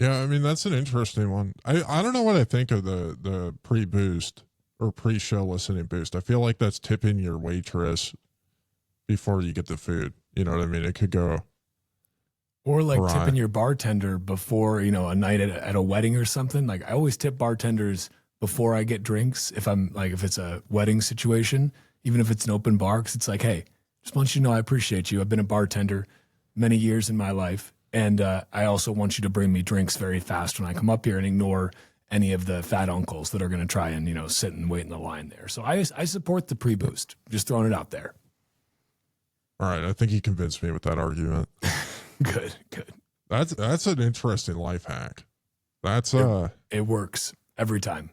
Yeah, I mean, that's an interesting one. I don't know what I think of the pre-boost or pre-show listening boost. I feel like that's tipping your waitress before you get the food. You know what I mean? It could go. Or like awry. tipping your bartender before, a night at a wedding or something. Like I always tip bartenders before I get drinks. If it's a wedding situation, even if it's an open bar, because it's like, hey, just want you to know I appreciate you. I've been a bartender many years in my life. And I also want you to bring me drinks very fast when I come up here and ignore any of the fat uncles that are going to try and, sit and wait in the line there. So I support the pre-boost. Just throwing it out there. All right. I think you convinced me with that argument. Good. That's an interesting life hack. That's it works every time.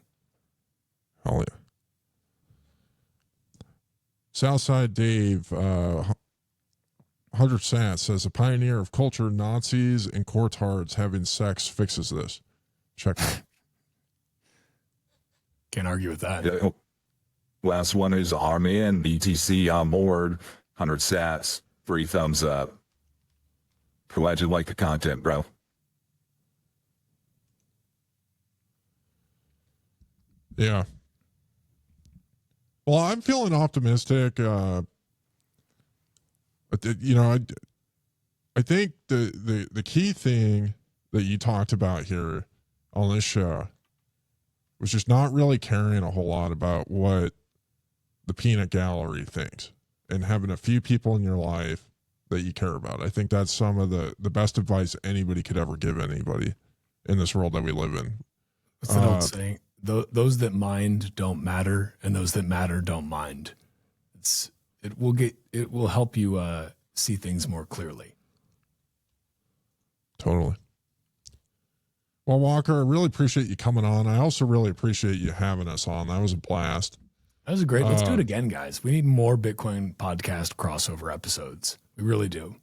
Hell yeah. Southside Dave, 100 Sat says a pioneer of culture, Nazis and courtards having sex fixes this. Check it. Can't argue with that. Yeah. Last one is Army and BTC on board. 100 sats. 3 thumbs up. Glad you like the content, bro. Yeah. Well, I'm feeling optimistic. I think the key thing that you talked about here on this show was just not really caring a whole lot about what the peanut gallery thinks and having a few people in your life that you care about. I think that's some of the best advice anybody could ever give anybody in this world that we live in. What's that old saying? Those that mind don't matter, and those that matter don't mind. It will help you see things more clearly. Totally. Well, Walker, I really appreciate you coming on. I also really appreciate you having us on. That was a blast. That was great. Let's do it again, guys. We need more Bitcoin podcast crossover episodes. We really do.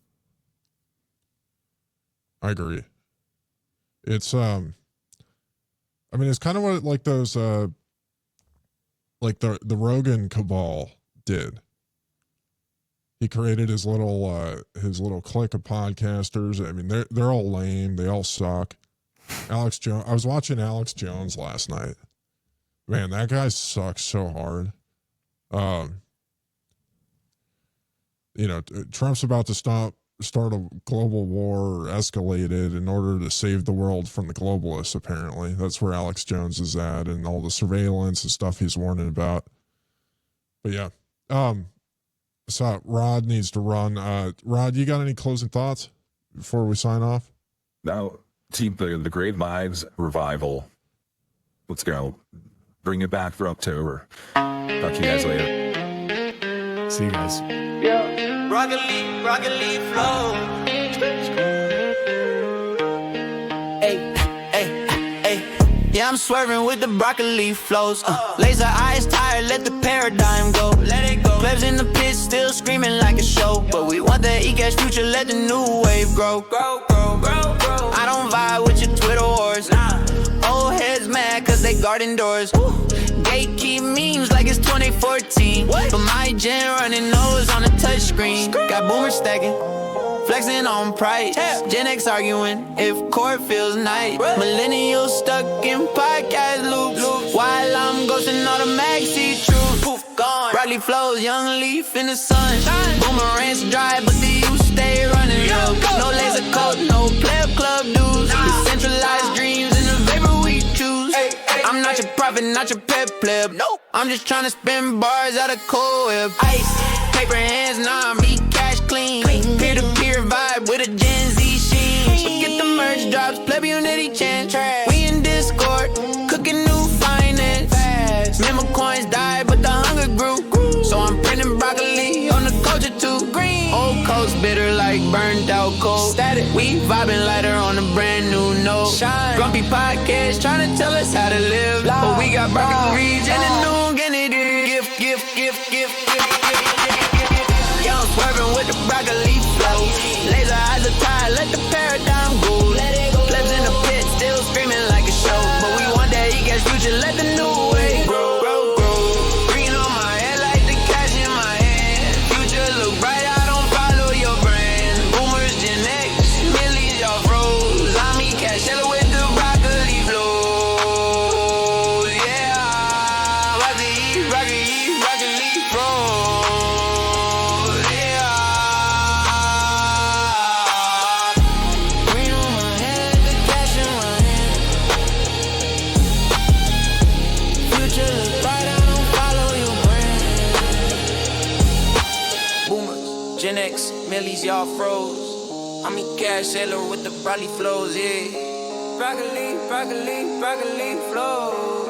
I agree. It's it's kind of what like those like the Rogan cabal did. He created his little clique of podcasters. I mean, they're all lame. They all suck. Alex Jones. I was watching Alex Jones last night. Man, that guy sucks so hard. Trump's about to start a global war or escalate it in order to save the world from the globalists, apparently. That's where Alex Jones is at and all the surveillance and stuff he's warning about. But yeah. So Rod needs to run. Rod, you got any closing thoughts before we sign off? Now, keep the great vibes revival. Let's go. Bring it back for October. Talk to you guys later. See you guys. Broccoli flow. Hey. Yeah, I'm swerving with the broccoli flows. Laser eyes tired, let the paradigm go. Let it go. Plebs in the pit still screaming like a show. But we want that e-cash future, let the new wave grow. I don't vibe with your Twitter wars. Old heads mad cause they guarding doors. Gatekeep memes like it's 2014. But my gen running nose on a touchscreen. Got boomers stacking, flexing on price. Gen X arguing if court feels nice. Millennials stuck in podcast loops. While I'm ghosting all the maxi truth. Poof, gone. Bradley flows, young leaf in the sun. Boomerangs dry, but the youth stay running. No laser coat, no pleb club dudes. Decentralized dreams in the vapor we choose. I'm not your prophet, not your pep pleb. Nope. I'm just trying to spin bars out of cold web. Ice, paper hands, nah, me cash clean. Peer-to-peer vibe with a Gen Z sheen. Forget the merch drops, pleb unity chant. We in Discord, cooking new finance. Memo coins died, but the hunger grew. So I'm printing broccoli on the culture too. Green. Old coats bitter like burnt out coal. Static. We vibing lighter on a brand new note. Shine. Grumpy podcast trying to tell us how to live. But we got broccoli and a new Kennedy. Gift. Yo, I'm swerving with the broccoli flow. Laser eyes are tired, let the paradigm go. Plebs in the pit still screaming like a show. But we want that e-cash future, let the new way grow. Green on my head like the cash in my hand. Future look bright, I don't follow your brand. Boomers, Gen X, millions y'all froze. I'm e-cash, hella with the y'all froze. I'm in cash sailor with the broccoli flows, yeah. Broccoli, broccoli, broccoli flows.